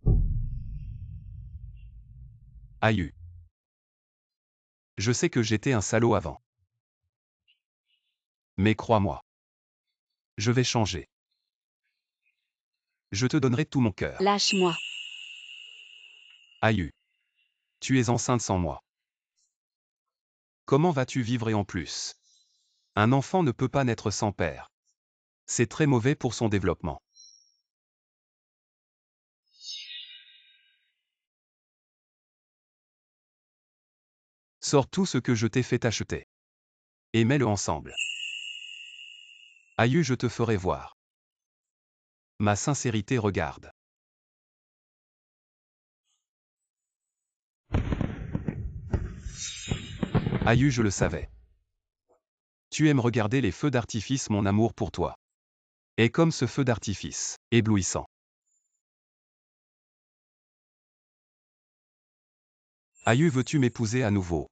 Aïe. Je sais que j'étais un salaud avant. Mais crois-moi. Je vais changer. Je te donnerai tout mon cœur. Lâche-moi. Aïe. Tu es enceinte sans moi. Comment vas-tu vivre et en plus? Un enfant ne peut pas naître sans père. C'est très mauvais pour son développement. Sors tout ce que je t'ai fait acheter. Et mets-le ensemble. Aïe, je te ferai voir. Ma sincérité, regarde. Aïe, je le savais. Tu aimes regarder les feux d'artifice, mon amour pour toi. Et comme ce feu d'artifice, éblouissant. Aïe, veux-tu m'épouser à nouveau?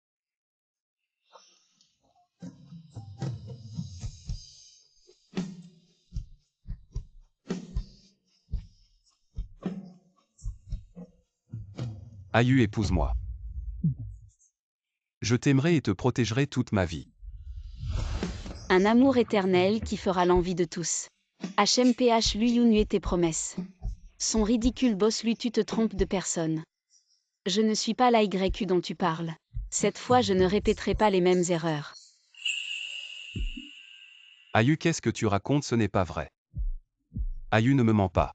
Aïe, épouse-moi. Je t'aimerai et te protégerai toute ma vie. Un amour éternel qui fera l'envie de tous. HMPH Lu Yunue, tes promesses. Son ridicule boss Lu, tu te trompes de personne. Je ne suis pas la YQ dont tu parles. Cette fois je ne répéterai pas les mêmes erreurs. Aïe, qu'est-ce que tu racontes, ce n'est pas vrai. Aïe, ne me mens pas.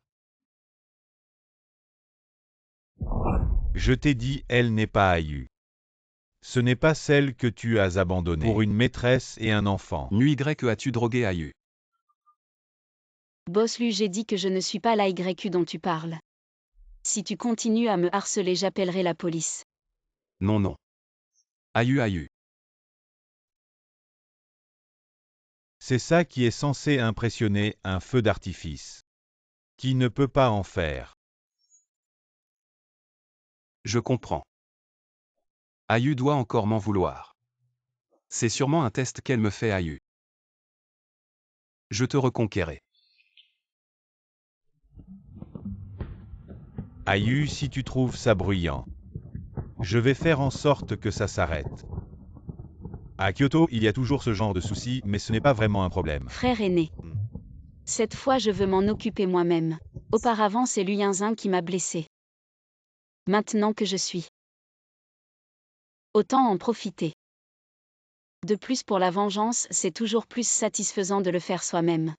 Je t'ai dit, elle n'est pas Aïe. Ce n'est pas celle que tu as abandonnée pour une maîtresse et un enfant. Nu Y as-tu drogué Ayu? Boss Lu, j'ai dit que je ne suis pas la YQ dont tu parles. Si tu continues à me harceler, j'appellerai la police. Non non. Ayu. C'est ça qui est censé impressionner un feu d'artifice. Qui ne peut pas en faire. Je comprends. Ayu doit encore m'en vouloir. C'est sûrement un test qu'elle me fait Ayu. Je te reconquérai. Ayu, si tu trouves ça bruyant, je vais faire en sorte que ça s'arrête. À Kyoto, il y a toujours ce genre de soucis, mais ce n'est pas vraiment un problème. Frère aîné. Cette fois, je veux m'en occuper moi-même. Auparavant, c'est Lu Yinzin qui m'a blessé. Maintenant que je suis. Autant en profiter. De plus, pour la vengeance, c'est toujours plus satisfaisant de le faire soi-même.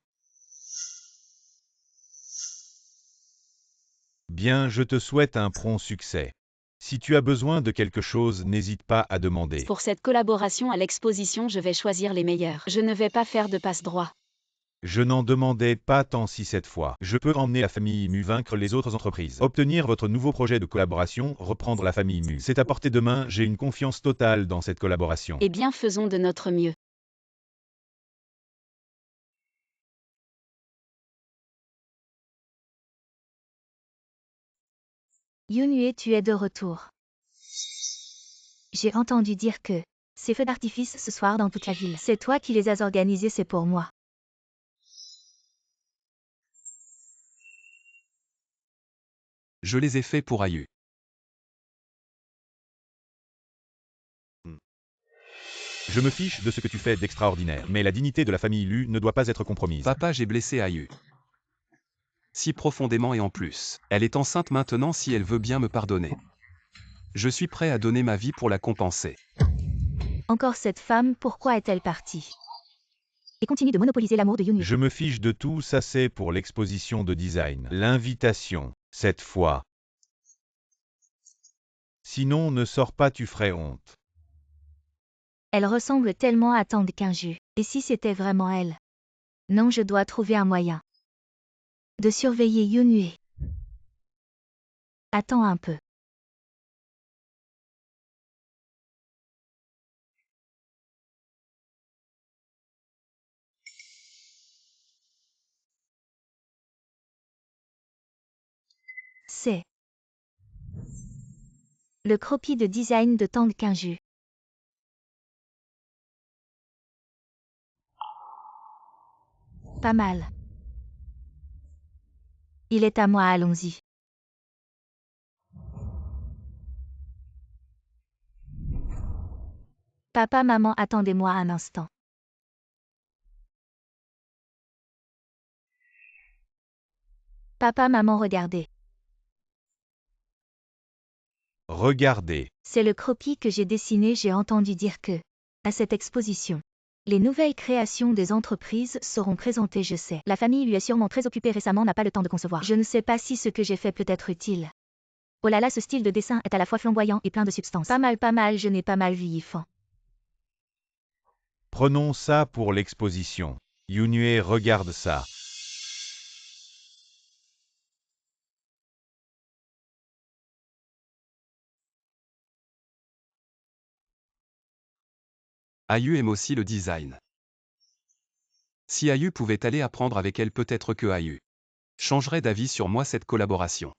Bien, je te souhaite un prompt succès. Si tu as besoin de quelque chose, n'hésite pas à demander. Pour cette collaboration à l'exposition, je vais choisir les meilleurs. Je ne vais pas faire de passe-droit. Je n'en demandais pas tant si cette fois. Je peux emmener la famille Mu vaincre les autres entreprises. Obtenir votre nouveau projet de collaboration, reprendre la famille Mu. C'est à portée de main, j'ai une confiance totale dans cette collaboration. Eh bien, faisons de notre mieux. Yunue, tu es de retour. J'ai entendu dire que ces feux d'artifice ce soir dans toute la ville. C'est toi qui les as organisés, c'est pour moi. Je les ai faits pour Ayu. Je me fiche de ce que tu fais d'extraordinaire, mais la dignité de la famille Lu ne doit pas être compromise. Papa, j'ai blessé Ayu. Si profondément et en plus. Elle est enceinte maintenant si elle veut bien me pardonner. Je suis prêt à donner ma vie pour la compenser. Encore cette femme, pourquoi est-elle partie? Et continue de monopoliser l'amour de Yunue. Je me fiche de tout, ça c'est pour l'exposition de design. L'invitation, cette fois. Sinon, ne sors pas, tu ferais honte. Elle ressemble tellement à Tang Qingju. Et si c'était vraiment elle? Non, je dois trouver un moyen de surveiller Yunue. Attends un peu. C'est le croquis de design de Tang Qingju. Pas mal. Il est à moi, allons-y. Papa, maman, attendez-moi un instant. Papa, maman, regardez. Regardez. C'est le croquis que j'ai dessiné, j'ai entendu dire que, à cette exposition, les nouvelles créations des entreprises seront présentées, je sais. La famille lui est sûrement très occupée récemment, n'a pas le temps de concevoir. Je ne sais pas si ce que j'ai fait peut être utile. Oh là là, ce style de dessin est à la fois flamboyant et plein de substance. Pas mal, je n'ai pas mal vieillissant. Prenons ça pour l'exposition. Yunue, regarde ça. Ayu aime aussi le design. Si Ayu pouvait aller apprendre avec elle, peut-être que Ayu changerait d'avis sur moi. Cette collaboration.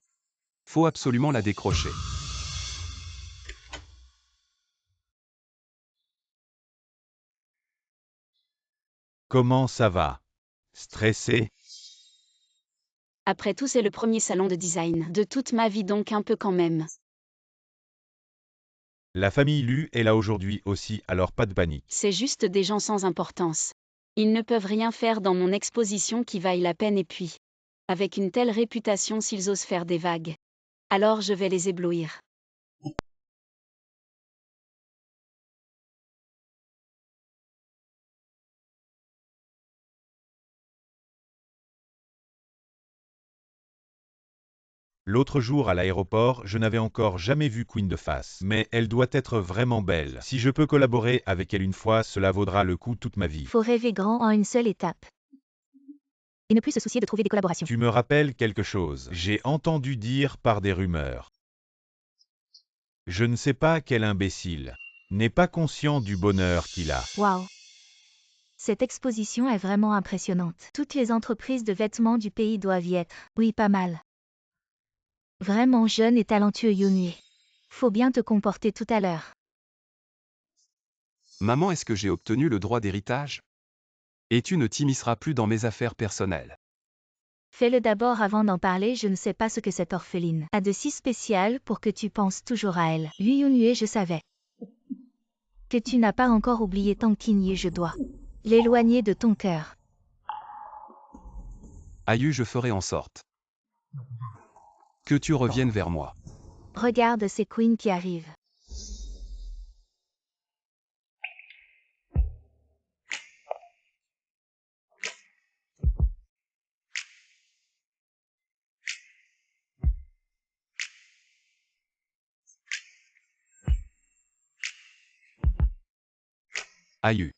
Faut absolument la décrocher. Comment ça va? Stressé? Après tout, c'est le premier salon de design de toute ma vie, donc un peu quand même. La famille Lu est là aujourd'hui aussi, alors pas de panique. C'est juste des gens sans importance. Ils ne peuvent rien faire dans mon exposition qui vaille la peine, et puis, avec une telle réputation, s'ils osent faire des vagues, alors je vais les éblouir. L'autre jour à l'aéroport, je n'avais encore jamais vu Queen de face. Mais elle doit être vraiment belle. Si je peux collaborer avec elle une fois, cela vaudra le coup toute ma vie. Faut rêver grand en une seule étape. Et ne plus se soucier de trouver des collaborations. Tu me rappelles quelque chose. J'ai entendu dire par des rumeurs. Je ne sais pas quel imbécile n'est pas conscient du bonheur qu'il a. Waouh! Cette exposition est vraiment impressionnante. Toutes les entreprises de vêtements du pays doivent y être. Oui, pas mal. Vraiment jeune et talentueux Yoonhee. Faut bien te comporter tout à l'heure. Maman, est-ce que j'ai obtenu le droit d'héritage? Et tu ne t'immisceras plus dans mes affaires personnelles. Fais-le d'abord avant d'en parler, je ne sais pas ce que cette orpheline a de si spécial pour que tu penses toujours à elle. Lui Yoonhee, je savais que tu n'as pas encore oublié Tang Kin-yu, je dois l'éloigner de ton cœur. Aïe, je ferai en sorte que tu reviennes vers moi. Regarde, c'est Queen qui arrive. Aïe.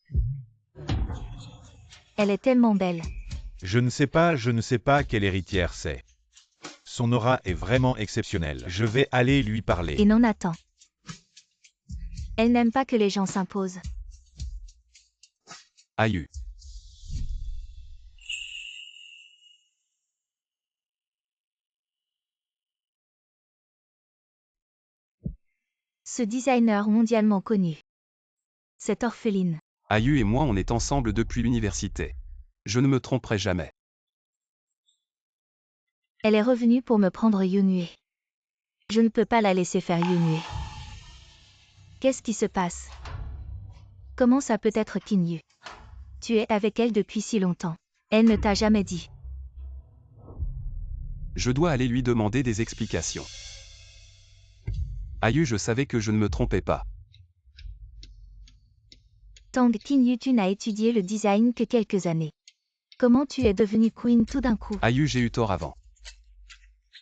Elle est tellement belle. Je ne sais pas quelle héritière c'est. Son aura est vraiment exceptionnelle. Je vais aller lui parler. Et non, attends. Elle n'aime pas que les gens s'imposent. Aïe. Ce designer mondialement connu. Cette orpheline. Aïe et moi on est ensemble depuis l'université. Je ne me tromperai jamais. Elle est revenue pour me prendre Yoonhee. Je ne peux pas la laisser faire Yoonhee. Qu'est-ce qui se passe? Comment ça peut être Kin-yu? Tu es avec elle depuis si longtemps. Elle ne t'a jamais dit. Je dois aller lui demander des explications. Aïe, je savais que je ne me trompais pas. Tang Kin-yu, tu n'as étudié le design que quelques années. Comment tu es devenue Queen tout d'un coup? Aïe, j'ai eu tort avant.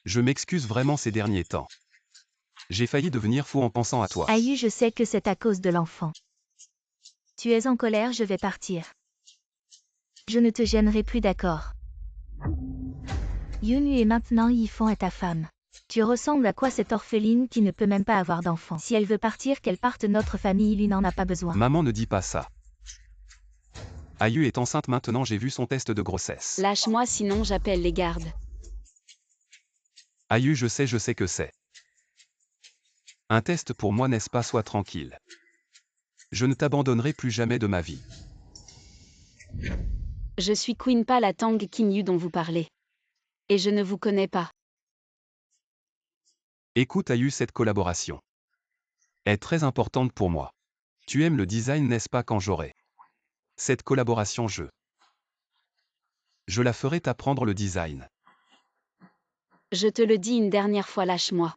Je m'excuse vraiment ces derniers temps. J'ai failli devenir fou en pensant à toi. Aïe, je sais que c'est à cause de l'enfant. Tu es en colère, je vais partir. Je ne te gênerai plus, d'accord? Yoonhee et maintenant Yifan est ta femme. Tu ressembles à quoi cette orpheline qui ne peut même pas avoir d'enfant? Si elle veut partir, qu'elle parte, notre famille lui n'en a pas besoin. Maman ne dit pas ça. Aïe est enceinte maintenant, j'ai vu son test de grossesse. Lâche-moi sinon j'appelle les gardes. Aïe, je sais que c'est. Un test pour moi, n'est-ce pas? Sois tranquille. Je ne t'abandonnerai plus jamais de ma vie. Je suis Queen, pas la Tang Kin-yu dont vous parlez. Et je ne vous connais pas. Écoute Aïe, cette collaboration est très importante pour moi. Tu aimes le design, n'est-ce pas? Quand j'aurai cette collaboration, je la ferai t'apprendre le design. Je te le dis une dernière fois, lâche-moi.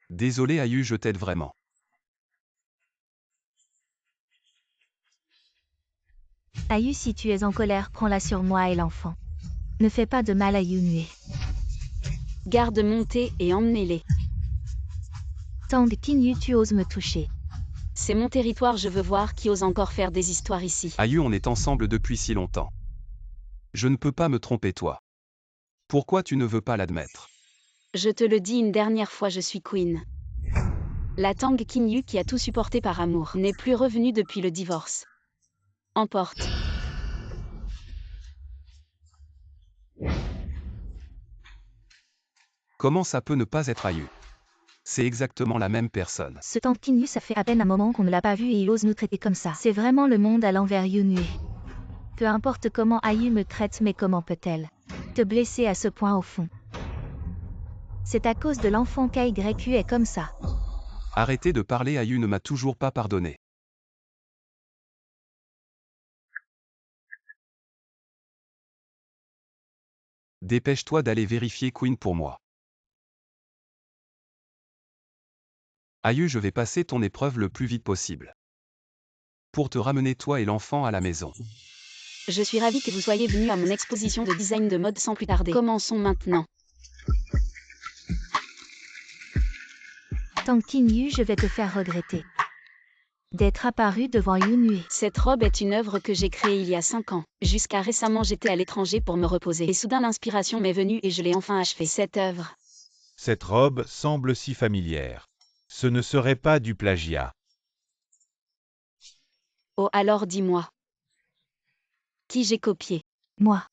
Désolé Aïe, je t'aide vraiment. Aïe, si tu es en colère, prends-la sur moi et l'enfant. Ne fais pas de mal à Yoonhee. Garde montez et emmenez-les. Tang Kin-yu, tu oses me toucher. C'est mon territoire, je veux voir qui ose encore faire des histoires ici. Aïe, on est ensemble depuis si longtemps. Je ne peux pas me tromper, toi. Pourquoi tu ne veux pas l'admettre? Je te le dis une dernière fois, je suis Queen. La Tang Kin-yu qui a tout supporté par amour n'est plus revenue depuis le divorce. Emporte. Comment ça peut ne pas être Aïe? C'est exactement la même personne. Ce Tang Kin-yu, ça fait à peine un moment qu'on ne l'a pas vu et il ose nous traiter comme ça. C'est vraiment le monde à l'envers, Yoonhee. Peu importe comment Aïe me traite, mais comment peut-elle te blesser à ce point au fond? C'est à cause de l'enfant qu'AYU est comme ça. Arrêtez de parler, Aïe ne m'a toujours pas pardonné. Dépêche-toi d'aller vérifier Queen pour moi. Aïe, je vais passer ton épreuve le plus vite possible. Pour te ramener toi et l'enfant à la maison. Je suis ravie que vous soyez venu à mon exposition de design de mode sans plus tarder. Commençons maintenant. Tang Qingyu, je vais te faire regretter d'être apparu devant Yunue. Cette robe est une œuvre que j'ai créée il y a 5 ans. Jusqu'à récemment, j'étais à l'étranger pour me reposer. Et soudain, l'inspiration m'est venue et je l'ai enfin achevée. Cette œuvre. Cette robe semble si familière. Ce ne serait pas du plagiat. Oh, alors dis-moi. Qui j'ai copié? Moi.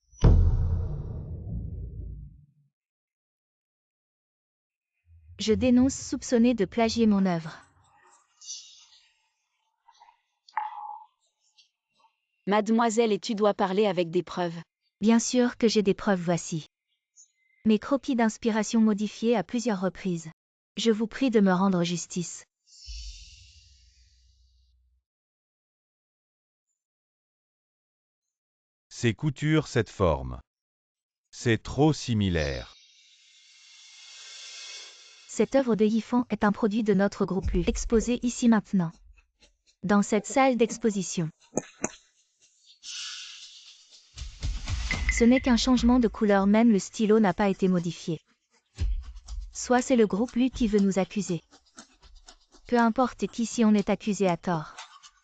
Je dénonce soupçonner de plagier mon œuvre. Mademoiselle, et tu dois parler avec des preuves. Bien sûr que j'ai des preuves, voici. Mes croquis d'inspiration modifiés à plusieurs reprises. Je vous prie de me rendre justice. Ces coutures, cette forme. C'est trop similaire. Cette œuvre de Yifan est un produit de notre groupe Lu, exposé ici maintenant. Dans cette salle d'exposition. Ce n'est qu'un changement de couleur, même le stylo n'a pas été modifié. Soit c'est le groupe Lu qui veut nous accuser. Peu importe qui, si on est accusé à tort.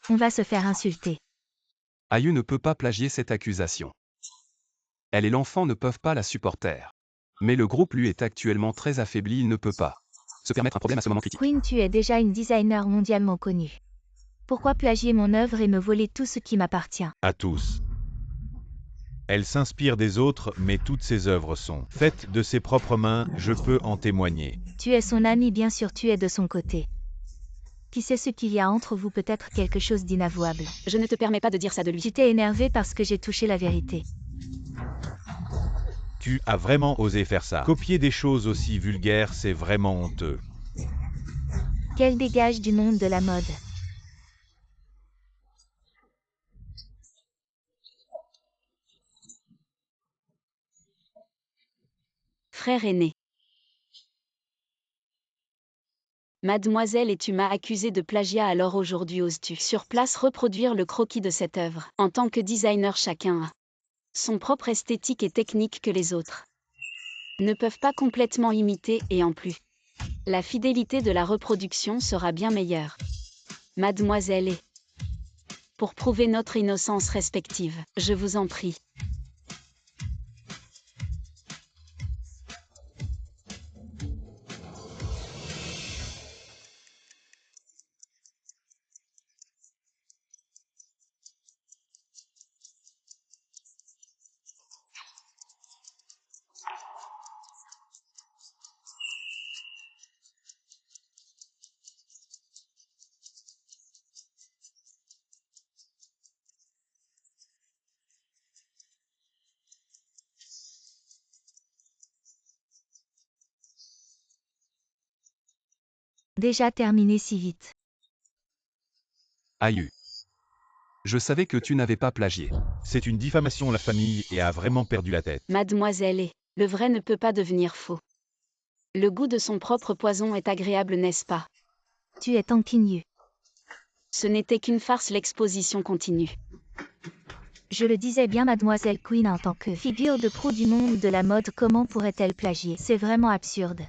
On va se faire insulter. Ayu ne peut pas plagier cette accusation. Elle et l'enfant ne peuvent pas la supporter. Mais le groupe lui est actuellement très affaibli, il ne peut pas se permettre un problème à ce moment critique. Queen, tu es déjà une designer mondialement connue. Pourquoi plagier mon œuvre et me voler tout ce qui m'appartient? À tous. Elle s'inspire des autres, mais toutes ses œuvres sont faites de ses propres mains, je peux en témoigner. Tu es son ami, bien sûr, tu es de son côté. Qui sait ce qu'il y a entre vous, peut-être quelque chose d'inavouable. Je ne te permets pas de dire ça de lui. Tu t'es énervé parce que j'ai touché la vérité. Tu as vraiment osé faire ça. Copier des choses aussi vulgaires, c'est vraiment honteux. Qu'elle dégage du monde de la mode. Frère aîné. Mademoiselle, et tu m'as accusé de plagiat, alors aujourd'hui oses-tu sur place reproduire le croquis de cette œuvre? En tant que designer, chacun a son propre esthétique et technique que les autres ne peuvent pas complètement imiter, et en plus, la fidélité de la reproduction sera bien meilleure. Mademoiselle, et pour prouver notre innocence respective, je vous en prie. Déjà terminé si vite. Ayu. Je savais que tu n'avais pas plagié. C'est une diffamation, la famille, et a vraiment perdu la tête. Mademoiselle, et le vrai ne peut pas devenir faux. Le goût de son propre poison est agréable, n'est-ce pas? Tu es Tang Qingyu. Ce n'était qu'une farce, l'exposition continue. Je le disais bien, Mademoiselle Queen, en tant que figure de proue du monde de la mode, comment pourrait-elle plagier? C'est vraiment absurde.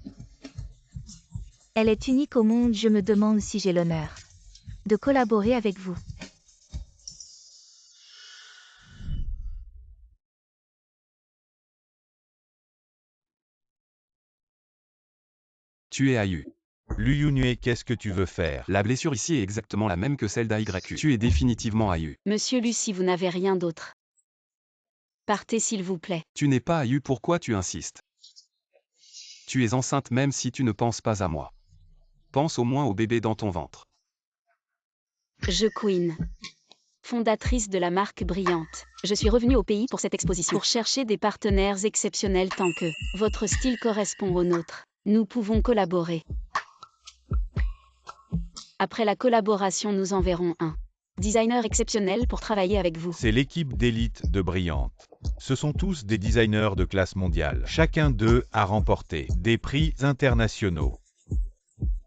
Elle est unique au monde, je me demande si j'ai l'honneur de collaborer avec vous. Tu es Ayu. Lu Yunue, qu'est-ce que tu veux faire? La blessure ici est exactement la même que celle d'AYU. Tu es définitivement Ayu. Monsieur Lucie, vous n'avez rien d'autre. Partez s'il vous plaît. Tu n'es pas Ayu, pourquoi tu insistes? Tu es enceinte même si tu ne penses pas à moi. Pense au moins au bébé dans ton ventre. Je Queen, fondatrice de la marque Brillante. Je suis revenue au pays pour cette exposition pour chercher des partenaires exceptionnels tant que votre style correspond au nôtre. Nous pouvons collaborer. Après la collaboration, nous enverrons un designer exceptionnel pour travailler avec vous. C'est l'équipe d'élite de Brillante. Ce sont tous des designers de classe mondiale. Chacun d'eux a remporté des prix internationaux.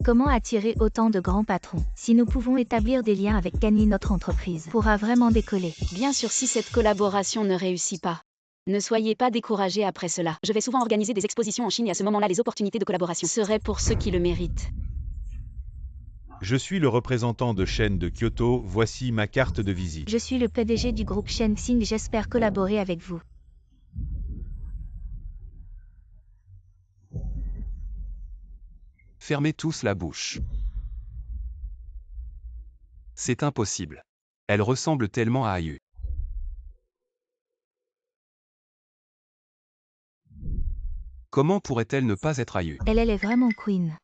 Comment attirer autant de grands patrons? Si nous pouvons établir des liens avec Gagny, notre entreprise pourra vraiment décoller. Bien sûr, si cette collaboration ne réussit pas, ne soyez pas découragés après cela. Je vais souvent organiser des expositions en Chine et à ce moment-là, les opportunités de collaboration seraient pour ceux qui le méritent. Je suis le représentant de Shen de Kyoto, voici ma carte de visite. Je suis le PDG du groupe Shenxing, j'espère collaborer avec vous. Fermez tous la bouche. C'est impossible. Elle ressemble tellement à Ayu. Comment pourrait-elle ne pas être Ayu? Elle est vraiment Queen.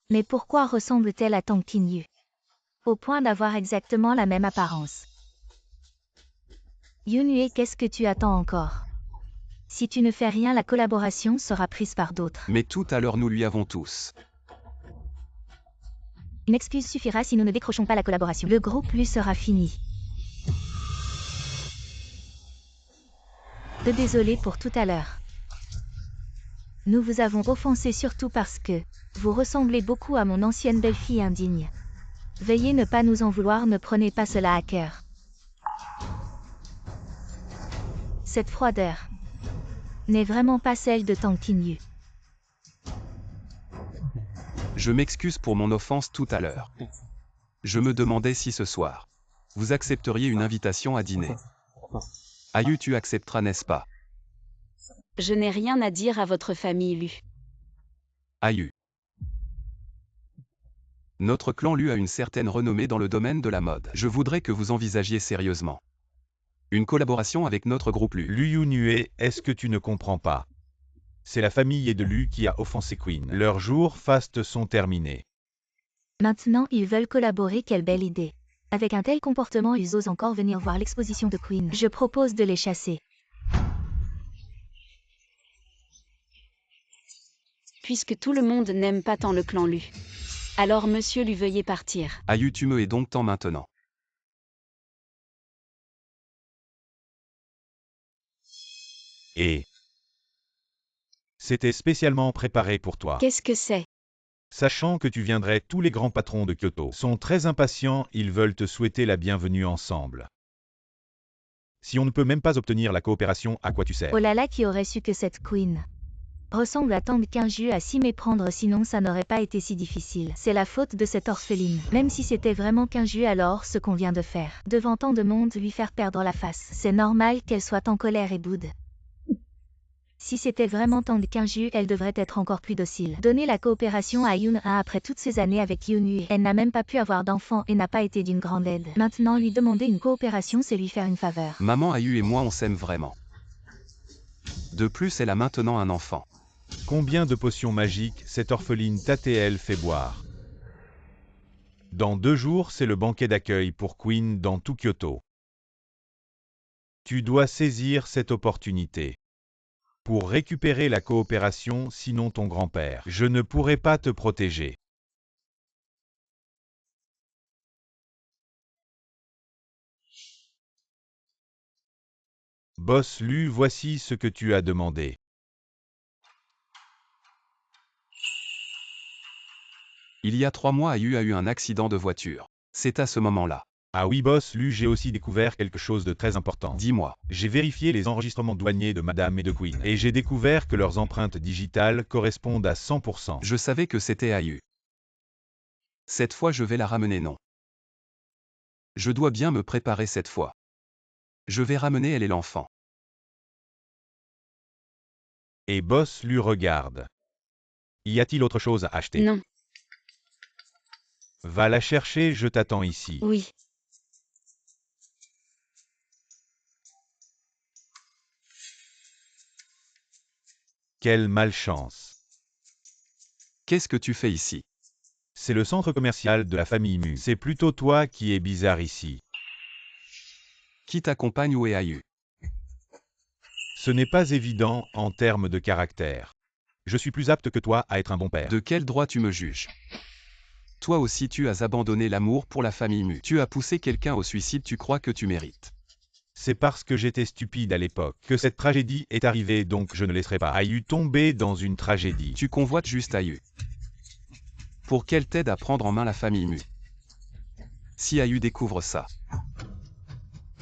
Mais pourquoi ressemble-t-elle à Tang Qinyu? Au point d'avoir exactement la même apparence. Yunhue, qu'est-ce que tu attends encore? Si tu ne fais rien, la collaboration sera prise par d'autres. Mais tout à l'heure nous lui avons tous. Une excuse suffira si nous ne décrochons pas la collaboration. Le groupe lui sera fini. Désolé pour tout à l'heure. Nous vous avons offensé surtout parce que vous ressemblez beaucoup à mon ancienne belle-fille indigne. Veuillez ne pas nous en vouloir, ne prenez pas cela à cœur. Cette froideur n'est vraiment pas celle de Tang Qinyu. Je m'excuse pour mon offense tout à l'heure. Je me demandais si ce soir, vous accepteriez une invitation à dîner. Ayu, tu accepteras, n'est-ce pas? Je n'ai rien à dire à votre famille, Lu. Ayu. Notre clan Lu a une certaine renommée dans le domaine de la mode. Je voudrais que vous envisagiez sérieusement une collaboration avec notre groupe Lu. Lu Yunhue, est-ce que tu ne comprends pas? C'est la famille de Lu qui a offensé Queen. Leurs jours fastes sont terminés. Maintenant, ils veulent collaborer, quelle belle idée. Avec un tel comportement, ils osent encore venir voir l'exposition de Queen. Je propose de les chasser. Puisque tout le monde n'aime pas tant le clan Lu. Alors monsieur Lu, veuillez partir. Ayu, tu me es donc temps maintenant. Et c'était spécialement préparé pour toi. Qu'est-ce que c'est? Sachant que tu viendrais, tous les grands patrons de Kyoto sont très impatients, ils veulent te souhaiter la bienvenue ensemble. Si on ne peut même pas obtenir la coopération, à quoi tu sers? Oh là là, qui aurait su que cette Queen ressemble à Tang Qinyu à s'y méprendre, sinon ça n'aurait pas été si difficile. C'est la faute de cette orpheline. Même si c'était vraiment Qinyu, alors ce qu'on vient de faire, devant tant de monde, lui faire perdre la face. C'est normal qu'elle soit en colère et boude. Si c'était vraiment Tang Qinyu, elle devrait être encore plus docile. Donner la coopération à Yunhue après toutes ces années avec Yunhue. Elle n'a même pas pu avoir d'enfant et n'a pas été d'une grande aide. Maintenant, lui demander une coopération, c'est lui faire une faveur. Maman Ayu et moi on s'aime vraiment. De plus, elle a maintenant un enfant. Combien de potions magiques cette orpheline t'a-t-elle fait boire? Dans 2 jours, c'est le banquet d'accueil pour Queen dans tout Kyoto. Tu dois saisir cette opportunité pour récupérer la coopération, sinon ton grand-père, je ne pourrai pas te protéger. Boss Lu, voici ce que tu as demandé. Il y a 3 mois, Ayu a eu un accident de voiture. C'est à ce moment-là. Ah oui boss Lu, j'ai aussi découvert quelque chose de très important. Dis-moi. J'ai vérifié les enregistrements douaniers de Madame et de Queen, et j'ai découvert que leurs empreintes digitales correspondent à 100%. Je savais que c'était Ayu. Cette fois je vais la ramener, non. Je dois bien me préparer cette fois. Je vais ramener elle et l'enfant. Et boss Lu regarde. Y a-t-il autre chose à acheter? Non. Va la chercher, je t'attends ici. Oui. Quelle malchance. Qu'est-ce que tu fais ici? C'est le centre commercial de la famille Mu. C'est plutôt toi qui es bizarre ici. Qui t'accompagne, où est Ayu? Ce n'est pas évident en termes de caractère. Je suis plus apte que toi à être un bon père. De quel droit tu me juges? Toi aussi tu as abandonné l'amour pour la famille Mu. Tu as poussé quelqu'un au suicide, tu crois que tu mérites. C'est parce que j'étais stupide à l'époque que cette tragédie est arrivée, donc je ne laisserai pas Ayu tomber dans une tragédie. Tu convoites juste Ayu. Pour qu'elle t'aide à prendre en main la famille Mu. Si Ayu découvre ça.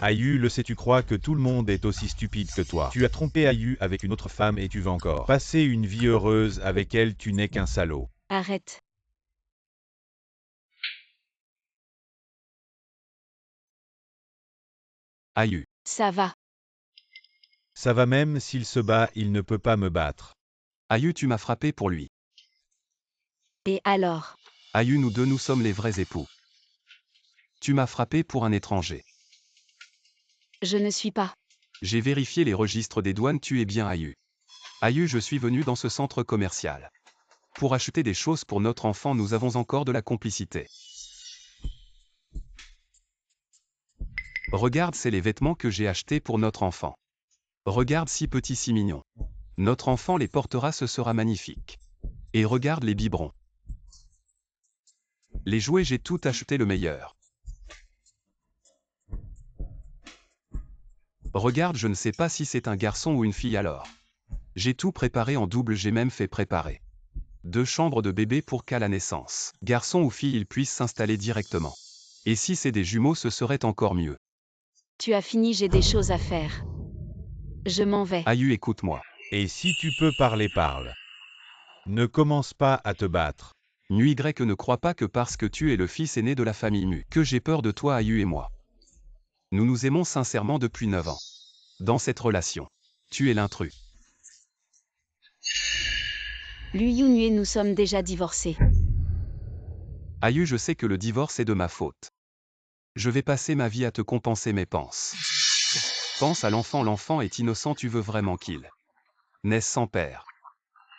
Ayu, le sais, tu crois que tout le monde est aussi stupide que toi. Tu as trompé Ayu avec une autre femme et tu veux encore passer une vie heureuse avec elle, tu n'es qu'un salaud. Arrête. Aïe. Ça va. Ça va même s'il se bat, il ne peut pas me battre. Aïe, tu m'as frappé pour lui. Et alors? Aïe, nous deux nous sommes les vrais époux. Tu m'as frappé pour un étranger. Je ne suis pas. J'ai vérifié les registres des douanes, tu es bien Aïe. Aïe, je suis venu dans ce centre commercial. Pour acheter des choses pour notre enfant, nous avons encore de la complicité. Regarde, c'est les vêtements que j'ai achetés pour notre enfant. Regarde, si petit, si mignon. Notre enfant les portera, ce sera magnifique. Et regarde les biberons. Les jouets, j'ai tout acheté le meilleur. Regarde, je ne sais pas si c'est un garçon ou une fille alors. J'ai tout préparé en double, j'ai même fait préparer 2 chambres de bébé pour qu'à la naissance, garçon ou fille, ils puissent s'installer directement. Et si c'est des jumeaux, ce serait encore mieux. Tu as fini, j'ai des choses à faire. Je m'en vais. Aïe, écoute-moi. Et si tu peux parler, parle. Ne commence pas à te battre. Nuit Y, ne crois pas que parce que tu es le fils aîné de la famille Mu, que j'ai peur de toi, Aïe et moi. Nous nous aimons sincèrement depuis 9 ans. Dans cette relation, tu es l'intrus. Lui Yun et nous sommes déjà divorcés. Aïe, je sais que le divorce est de ma faute. Je vais passer ma vie à te compenser, mais pense. Pense à l'enfant, l'enfant est innocent, tu veux vraiment qu'il naisse sans père.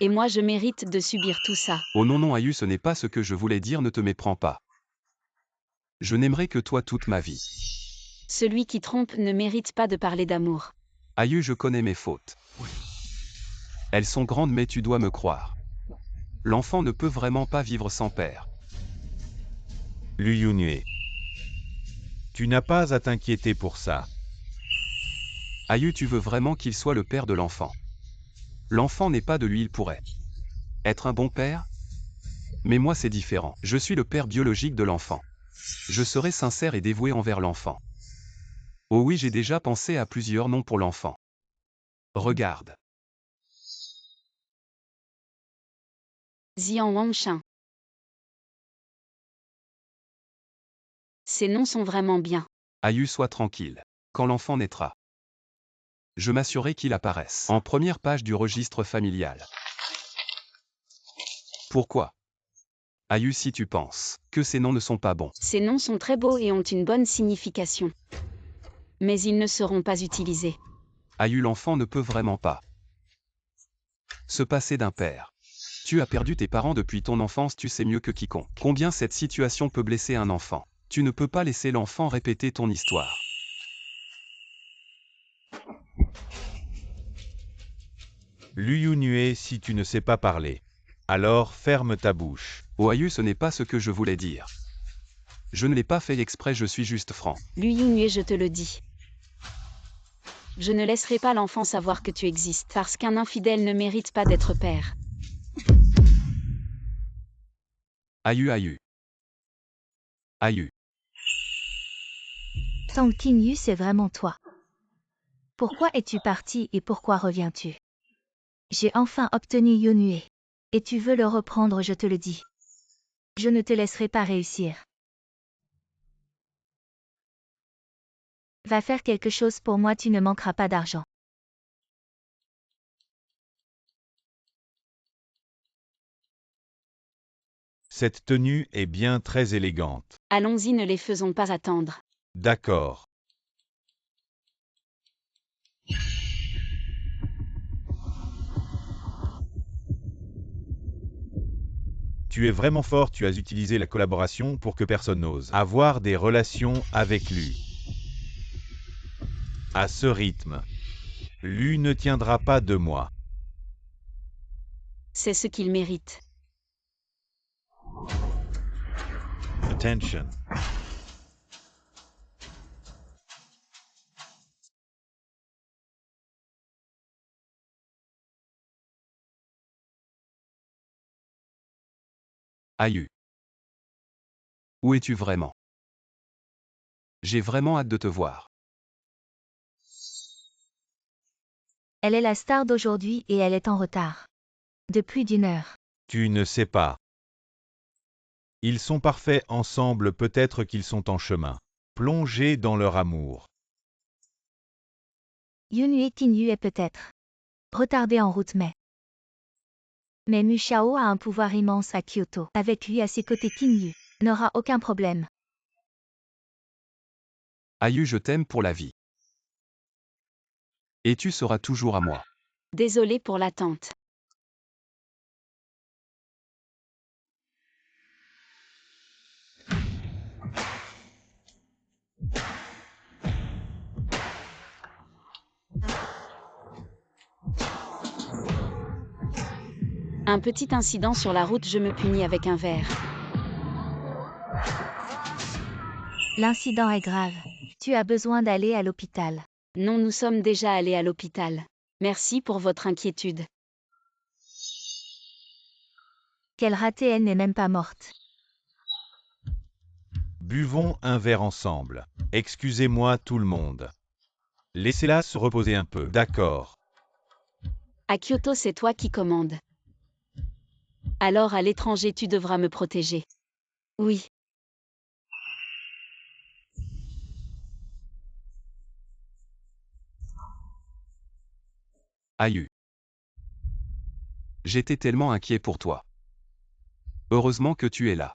Et moi je mérite de subir tout ça. Oh non non Aïe, ce n'est pas ce que je voulais dire, ne te méprends pas. Je n'aimerai que toi toute ma vie. Celui qui trompe ne mérite pas de parler d'amour. Aïe, je connais mes fautes. Elles sont grandes, mais tu dois me croire. L'enfant ne peut vraiment pas vivre sans père. Lu Yunue. Tu n'as pas à t'inquiéter pour ça. Aïe, tu veux vraiment qu'il soit le père de l'enfant. L'enfant n'est pas de lui, il pourrait être un bon père. Mais moi c'est différent, je suis le père biologique de l'enfant. Je serai sincère et dévoué envers l'enfant. Oh oui, j'ai déjà pensé à plusieurs noms pour l'enfant. Regarde. Xian Wangshin. Ces noms sont vraiment bien. Aïe, sois tranquille. Quand l'enfant naîtra, je m'assurerai qu'il apparaisse en première page du registre familial. Pourquoi? Aïe, si tu penses que ces noms ne sont pas bons. Ces noms sont très beaux et ont une bonne signification. Mais ils ne seront pas utilisés. Aïe, l'enfant ne peut vraiment pas se passer d'un père. Tu as perdu tes parents depuis ton enfance, tu sais mieux que quiconque combien cette situation peut blesser un enfant. Tu ne peux pas laisser l'enfant répéter ton histoire. Lu Yunue, si tu ne sais pas parler, alors ferme ta bouche. Oh Aïe, ce n'est pas ce que je voulais dire. Je ne l'ai pas fait exprès, je suis juste franc. Lui Yunue, je te le dis. Je ne laisserai pas l'enfant savoir que tu existes, parce qu'un infidèle ne mérite pas d'être père. Aïe, aïe. Aïe. Tang Qingyu, c'est vraiment toi. Pourquoi es-tu parti et pourquoi reviens-tu? J'ai enfin obtenu Yunue. Et tu veux le reprendre, je te le dis. Je ne te laisserai pas réussir. Va faire quelque chose pour moi, tu ne manqueras pas d'argent. Cette tenue est bien très élégante. Allons-y, ne les faisons pas attendre. D'accord. Tu es vraiment fort, tu as utilisé la collaboration pour que personne n'ose avoir des relations avec lui. À ce rythme, lui ne tiendra pas de moi. C'est ce qu'il mérite. Attention. Aïe. Où es-tu vraiment? J'ai vraiment hâte de te voir. Elle est la star d'aujourd'hui et elle est en retard. De plus d'1 heure. Tu ne sais pas. Ils sont parfaits ensemble, peut-être qu'ils sont en chemin, plongés dans leur amour. Yunue Qinyu est peut-être retardé en route mais Mu Shao a un pouvoir immense à Kyoto. Avec lui à ses côtés, Qinyu n'aura aucun problème. Ayu, je t'aime pour la vie. Et tu seras toujours à moi. Désolé pour l'attente. Un petit incident sur la route, je me punis avec un verre. L'incident est grave. Tu as besoin d'aller à l'hôpital. Non, nous sommes déjà allés à l'hôpital. Merci pour votre inquiétude. Quelle ratée, elle n'est même pas morte. Buvons un verre ensemble. Excusez-moi tout le monde. Laissez-la se reposer un peu. D'accord. À Kyoto, c'est toi qui commandes. Alors à l'étranger, tu devras me protéger. Oui. Ayu. J'étais tellement inquiet pour toi. Heureusement que tu es là.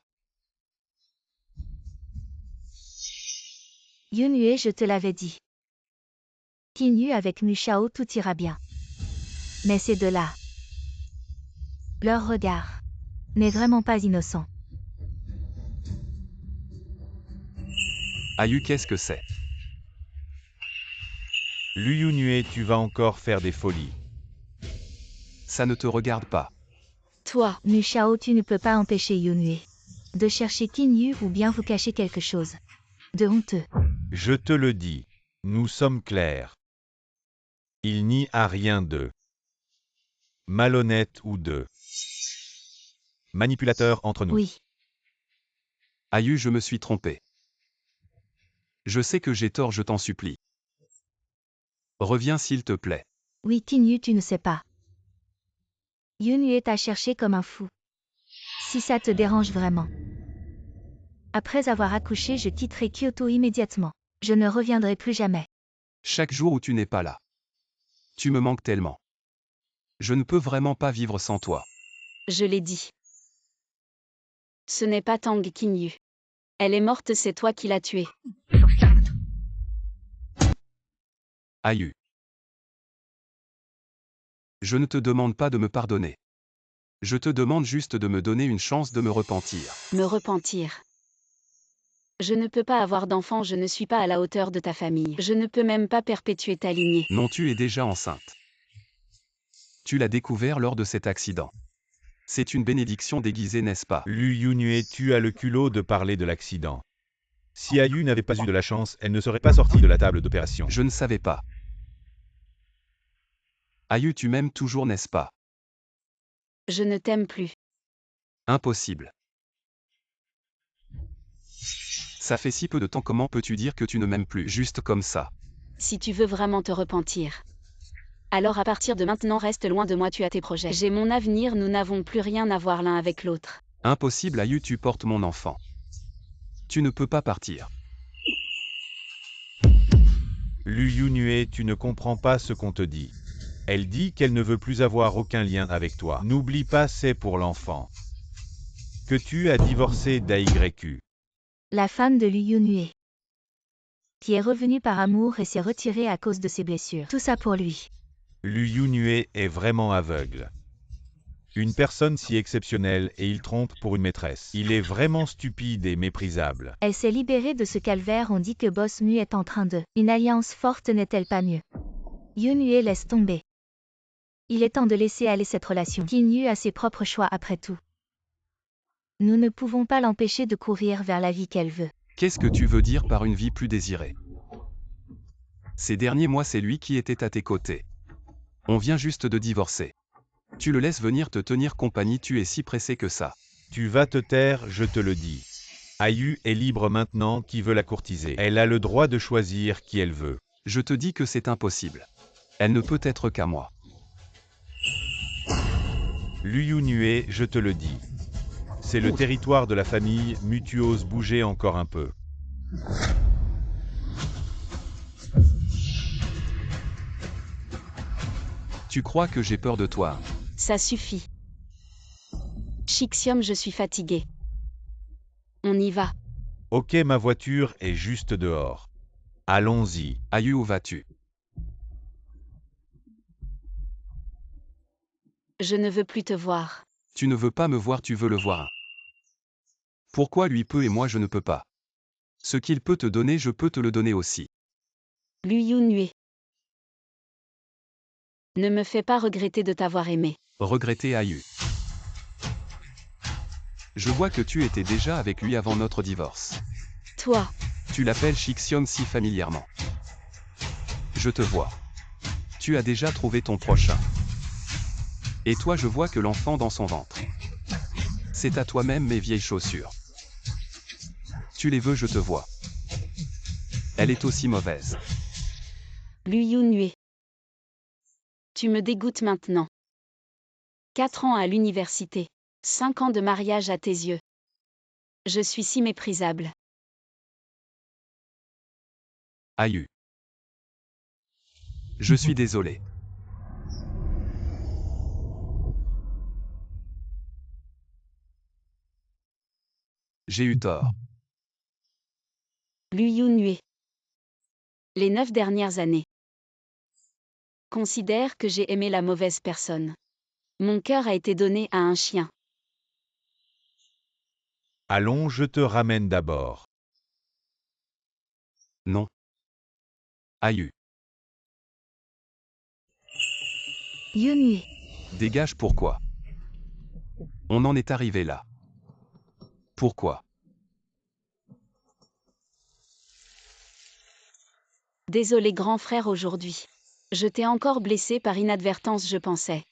Yunue, je te l'avais dit. Qinyu avec Mu Shao, tout ira bien. Mais ces deux-là, leur regard n'est vraiment pas innocent. Ayu, qu'est-ce que c'est? Lu Yunue, tu vas encore faire des folies. Ça ne te regarde pas. Toi, Mu Shao, tu ne peux pas empêcher Yunue de chercher Qinyu ou bien vous cacher quelque chose de honteux. Je te le dis, nous sommes clairs. Il n'y a rien de malhonnête ou de manipulateur entre nous. Oui, Ayu, je me suis trompé. Je sais que j'ai tort, je t'en supplie. Reviens s'il te plaît. oui, Qinyu, tu ne sais pas. Yunue t'a cherché comme un fou. Si ça te dérange vraiment. Après avoir accouché, je quitterai Kyoto immédiatement. Je ne reviendrai plus jamais. Chaque jour où tu n'es pas là. Tu me manques tellement. Je ne peux vraiment pas vivre sans toi. je l'ai dit. Ce n'est pas Tang Qinyu. Elle est morte, c'est toi qui l'as tuée. Ayu. Je ne te demande pas de me pardonner. Je te demande juste de me donner une chance de me repentir. Me repentir. Je ne peux pas avoir d'enfant, je ne suis pas à la hauteur de ta famille. Je ne peux même pas perpétuer ta lignée. Non, tu es déjà enceinte. Tu l'as découvert lors de cet accident. C'est une bénédiction déguisée, n'est-ce pas? Lu Yunue, tu as le culot de parler de l'accident. Si Ayu n'avait pas eu de la chance, elle ne serait pas sortie de la table d'opération. Je ne savais pas. Ayu, tu m'aimes toujours, n'est-ce pas? Je ne t'aime plus. Impossible. Ça fait si peu de temps, comment peux-tu dire que tu ne m'aimes plus, juste comme ça? Si tu veux vraiment te repentir. Alors à partir de maintenant, reste loin de moi, tu as tes projets. J'ai mon avenir, nous n'avons plus rien à voir l'un avec l'autre. Impossible, Ayu, tu portes mon enfant. Tu ne peux pas partir. Lu Yunue, tu ne comprends pas ce qu'on te dit. Elle dit qu'elle ne veut plus avoir aucun lien avec toi. N'oublie pas, c'est pour l'enfant. Que tu as divorcé d'AYQ. La femme de Lu Yunue, qui est revenue par amour et s'est retirée à cause de ses blessures. Tout ça pour lui. Lu Yunue est vraiment aveugle. Une personne si exceptionnelle et il trompe pour une maîtresse. Il est vraiment stupide et méprisable. Elle s'est libérée de ce calvaire, on dit que Boss Mu est en train de. Une alliance forte n'est-elle pas mieux? Yunue laisse tomber. Il est temps de laisser aller cette relation. Qinyu a ses propres choix après tout. Nous ne pouvons pas l'empêcher de courir vers la vie qu'elle veut. Qu'est-ce que tu veux dire par une vie plus désirée? Ces derniers mois, c'est lui qui était à tes côtés. On vient juste de divorcer. Tu le laisses venir te tenir compagnie, tu es si pressé que ça. Tu vas te taire, je te le dis. Ayu est libre maintenant, qui veut la courtiser. Elle a le droit de choisir qui elle veut. Je te dis que c'est impossible. Elle ne peut être qu'à moi. Lu Yunue, je te le dis. C'est le territoire de la famille, Mutuose, bougez encore un peu. Tu crois que j'ai peur de toi? Ça suffit. Shixiom, je suis fatiguée. On y va. Ok, ma voiture est juste dehors. Allons-y. Ayu, où vas-tu? Je ne veux plus te voir. Tu ne veux pas me voir, tu veux le voir. Pourquoi lui peut et moi je ne peux pas? Ce qu'il peut te donner, je peux te le donner aussi. Lu Yunhue. Ne me fais pas regretter de t'avoir aimé. Regretter Ayu. Je vois que tu étais déjà avec lui avant notre divorce. Toi, Tu l'appelles Shixiom si familièrement. Je te vois. Tu as déjà trouvé ton prochain. Et toi, je vois que l'enfant dans son ventre. C'est à toi-même mes vieilles chaussures. Tu les veux, je te vois. Elle est aussi mauvaise. Lu Yunhue. Tu me dégoûtes maintenant. 4 ans à l'université. 5 ans de mariage à tes yeux. Je suis si méprisable. Ayu. Je suis désolé. J'ai eu tort. Lu Yunhue. Les 9 dernières années. Considère que j'ai aimé la mauvaise personne. Mon cœur a été donné à un chien. Allons, je te ramène d'abord. Non. Ayu. Yunhue. Dégage, pourquoi? On en est arrivé là. Pourquoi? Désolé grand frère aujourd'hui. Je t'ai encore blessé par inadvertance, je pensais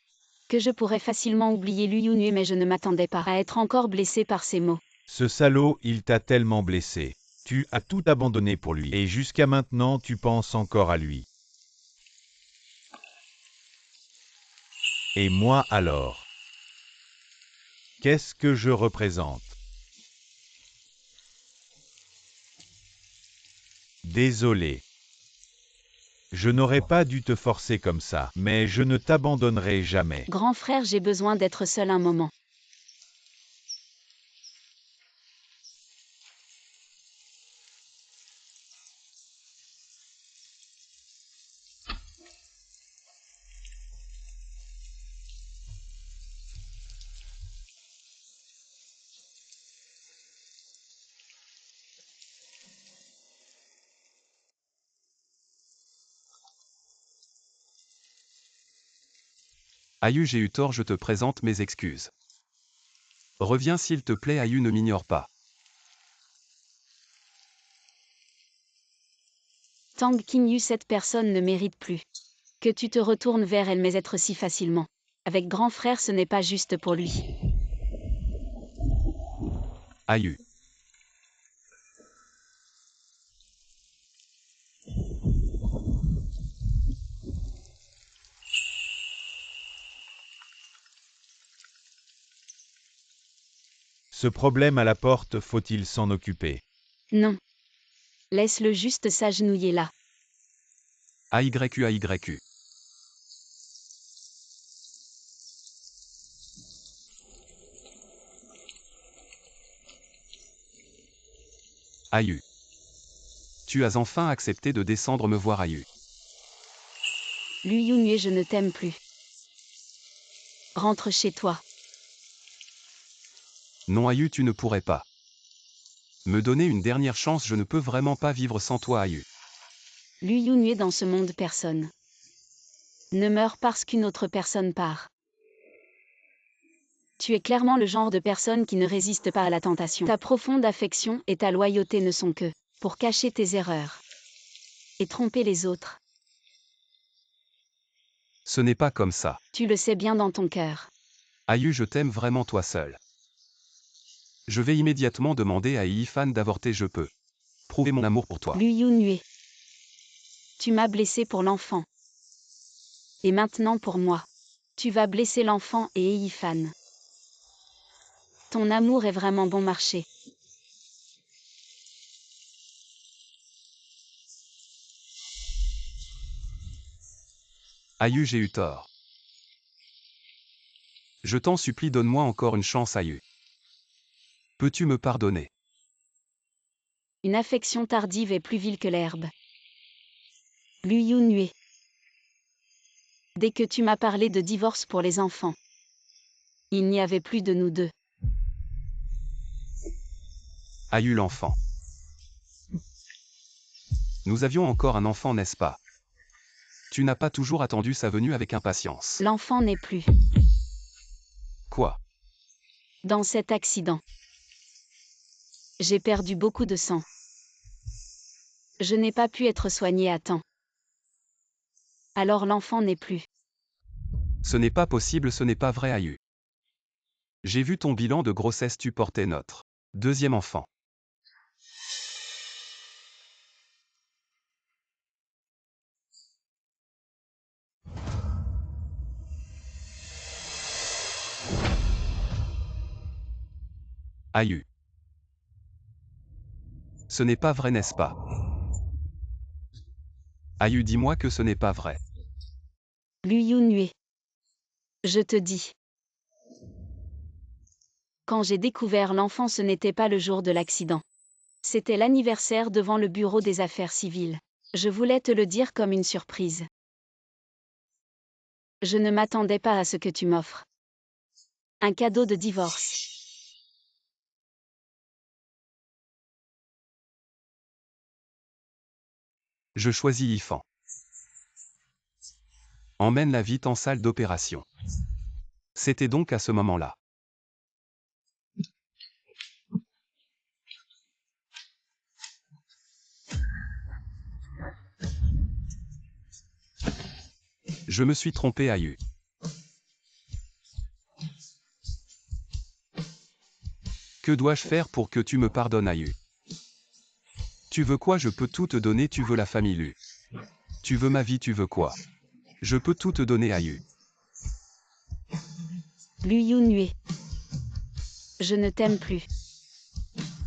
que je pourrais facilement oublier Lu Yunhue, mais je ne m'attendais pas à être encore blessé par ces mots. Ce salaud, il t'a tellement blessé. Tu as tout abandonné pour lui. Et jusqu'à maintenant, tu penses encore à lui. Et moi alors? Qu'est-ce que je représente? Désolé. Je n'aurais pas dû te forcer comme ça, mais je ne t'abandonnerai jamais. Grand frère, j'ai besoin d'être seul un moment. Ayu, j'ai eu tort, je te présente mes excuses. Reviens s'il te plaît, Ayu, ne m'ignore pas. Tang Qingyu, cette personne ne mérite plus que tu te retournes vers elle, mais être si facilement. Avec grand frère, ce n'est pas juste pour lui. Ayu. Ce problème à la porte, faut-il s'en occuper? Non. Laisse-le juste s'agenouiller là. AYU, AYU. Ayu. Tu as enfin accepté de descendre me voir, Ayu. Lu Yunhue, je ne t'aime plus. Rentre chez toi. Non, Ayu, tu ne pourrais pas. Me donner une dernière chance, je ne peux vraiment pas vivre sans toi, Ayu. Lu Yunhue, dans ce monde, personne ne meurt parce qu'une autre personne part. Tu es clairement le genre de personne qui ne résiste pas à la tentation. Ta profonde affection et ta loyauté ne sont que pour cacher tes erreurs et tromper les autres. Ce n'est pas comme ça. Tu le sais bien dans ton cœur. Ayu, je t'aime vraiment toi seul. Je vais immédiatement demander à Yifan d'avorter, je peux prouver mon amour pour toi. Lu Yunhue. Tu m'as blessé pour l'enfant. Et maintenant pour moi. Tu vas blesser l'enfant et Yifan. Ton amour est vraiment bon marché. Ayu, j'ai eu tort. Je t'en supplie, donne-moi encore une chance, Ayu. Peux-tu me pardonner? Une affection tardive est plus vile que l'herbe. Lu Yunhue. Dès que tu m'as parlé de divorce pour les enfants, il n'y avait plus de nous deux. Ayu l'enfant. Nous avions encore un enfant, n'est-ce pas? Tu n'as pas toujours attendu sa venue avec impatience. L'enfant n'est plus. Quoi? Dans cet accident, j'ai perdu beaucoup de sang. Je n'ai pas pu être soignée à temps. Alors l'enfant n'est plus. Ce n'est pas possible, ce n'est pas vrai, Ayu. J'ai vu ton bilan de grossesse, tu portais notre deuxième enfant. Ayu. Ce n'est pas vrai, n'est-ce pas? Ayu, dis-moi que ce n'est pas vrai. Lu Yunhue. Je te dis. Quand j'ai découvert l'enfant, ce n'était pas le jour de l'accident. C'était l'anniversaire devant le bureau des affaires civiles. Je voulais te le dire comme une surprise. Je ne m'attendais pas à ce que tu m'offres. Un cadeau de divorce. Je choisis Yifan. Emmène-la vite en salle d'opération. C'était donc à ce moment-là. Je me suis trompé, Ayu. Que dois-je faire pour que tu me pardonnes, Ayu? Tu veux quoi? Je peux tout te donner. Tu veux la famille, Lu. Tu veux ma vie, tu veux quoi? Je peux tout te donner, Ayu. Lu Yunhue. Je ne t'aime plus.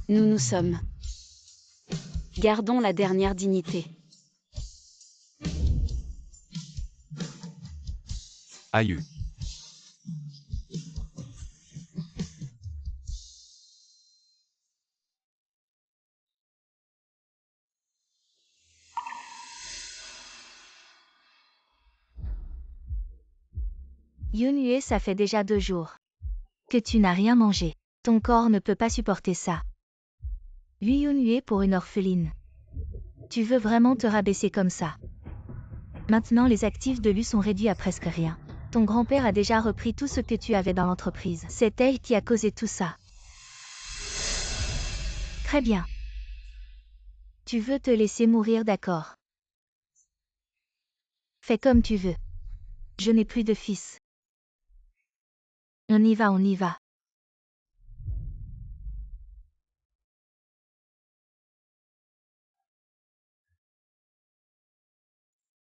Nous nous sommes. Gardons la dernière dignité. Ayu. Yunhue, ça fait déjà 2 jours que tu n'as rien mangé. Ton corps ne peut pas supporter ça. Lu Yunhue, pour une orpheline. Tu veux vraiment te rabaisser comme ça? Maintenant les actifs de Lu sont réduits à presque rien. Ton grand-père a déjà repris tout ce que tu avais dans l'entreprise. C'est elle qui a causé tout ça. Très bien. Tu veux te laisser mourir, d'accord? Fais comme tu veux. Je n'ai plus de fils. On y va, on y va.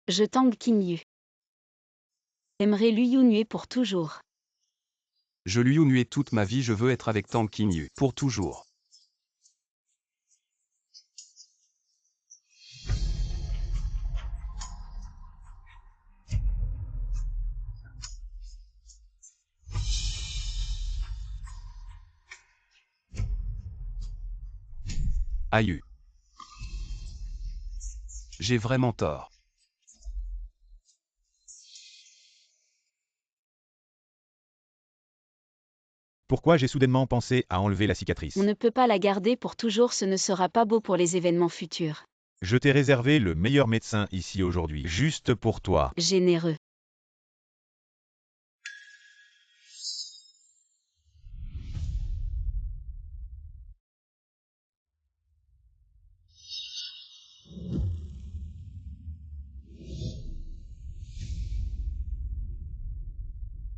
Je Tang Qinyu. Aimerais Lu Yunhue pour toujours. Je lui Yunhue toute ma vie, je veux être avec Tang Qinyu pour toujours. Ayu. J'ai vraiment tort. Pourquoi j'ai soudainement pensé à enlever la cicatrice? On ne peut pas la garder pour toujours, ce ne sera pas beau pour les événements futurs. Je t'ai réservé le meilleur médecin ici aujourd'hui, juste pour toi. Généreux.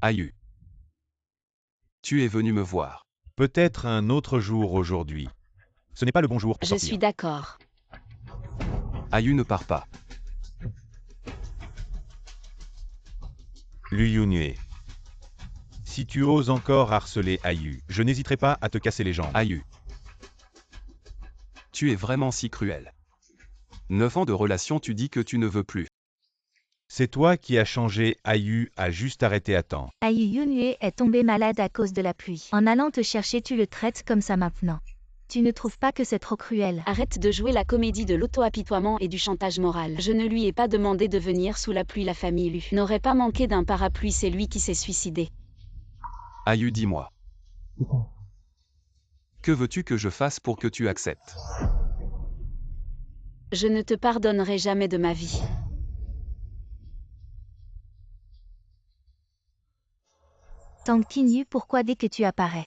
Ayu. Tu es venu me voir. Peut-être un autre jour aujourd'hui. Ce n'est pas le bon jour pour Je sortir. suis d'accord. Ayu, ne pars pas. Lu Yunhue. Si tu oses encore harceler Ayu, je n'hésiterai pas à te casser les jambes. Ayu. Tu es vraiment si cruel. 9 ans de relation, tu dis que tu ne veux plus. C'est toi qui as changé, Ayu a juste arrêté à temps. Ayu Yunhue est tombé malade à cause de la pluie. En allant te chercher, tu le traites comme ça maintenant. Tu ne trouves pas que c'est trop cruel? Arrête de jouer la comédie de l'auto-apitoiement et du chantage moral. Je ne lui ai pas demandé de venir sous la pluie, la famille Lu n'aurait pas manqué d'un parapluie, c'est lui qui s'est suicidé. Ayu, dis-moi. Que veux-tu que je fasse pour que tu acceptes? Je ne te pardonnerai jamais de ma vie. Tang Qinyu, pourquoi dès que tu apparais?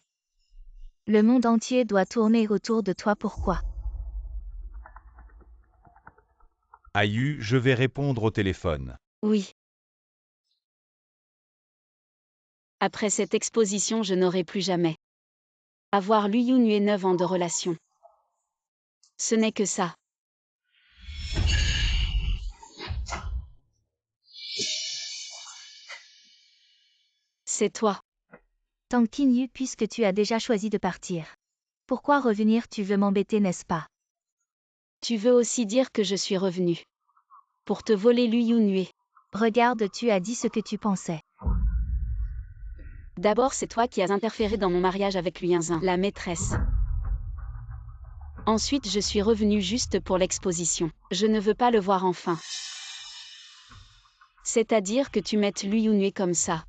Le monde entier doit tourner autour de toi, pourquoi? Ayu, je vais répondre au téléphone. Oui. Après cette exposition, je n'aurai plus jamais avoir Lu Yunhue 9 ans de relation. Ce n'est que ça. C'est toi. Tang Qinyu, puisque tu as déjà choisi de partir. Pourquoi revenir? Tu veux m'embêter, n'est-ce pas? Tu veux aussi dire que je suis revenu pour te voler Lu Yunhue. Regarde, tu as dit ce que tu pensais. D'abord, c'est toi qui as interféré dans mon mariage avec Lu Yinzin, la maîtresse. Ensuite, je suis revenu juste pour l'exposition. Je ne veux pas le voir enfin. C'est-à-dire que tu mettes Lu Yunhue comme ça.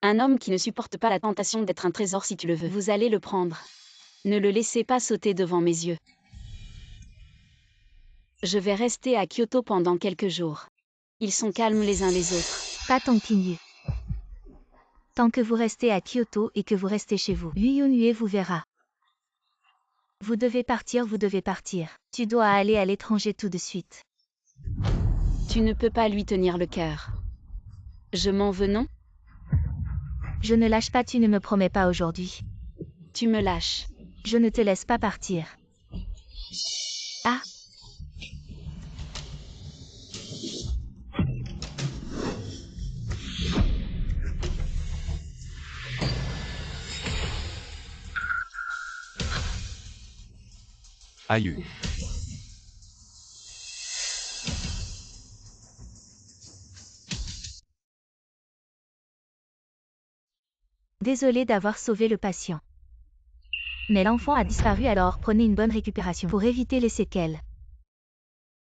Un homme qui ne supporte pas la tentation d'être un trésor si tu le veux. Vous allez le prendre. Ne le laissez pas sauter devant mes yeux. Je vais rester à Kyoto pendant quelques jours. Ils sont calmes les uns les autres. Pas Tang Qinyu. Tant que vous restez à Kyoto et que vous restez chez vous, Lu Yunhue vous verra. Vous devez partir, vous devez partir. Tu dois aller à l'étranger tout de suite. Tu ne peux pas lui tenir le cœur. Je m'en veux, non? Je ne lâche pas, tu ne me promets pas aujourd'hui. Tu me lâches. Je ne te laisse pas partir. Ah! Ayu. Désolé d'avoir sauvé le patient. Mais l'enfant a disparu, alors prenez une bonne récupération pour éviter les séquelles.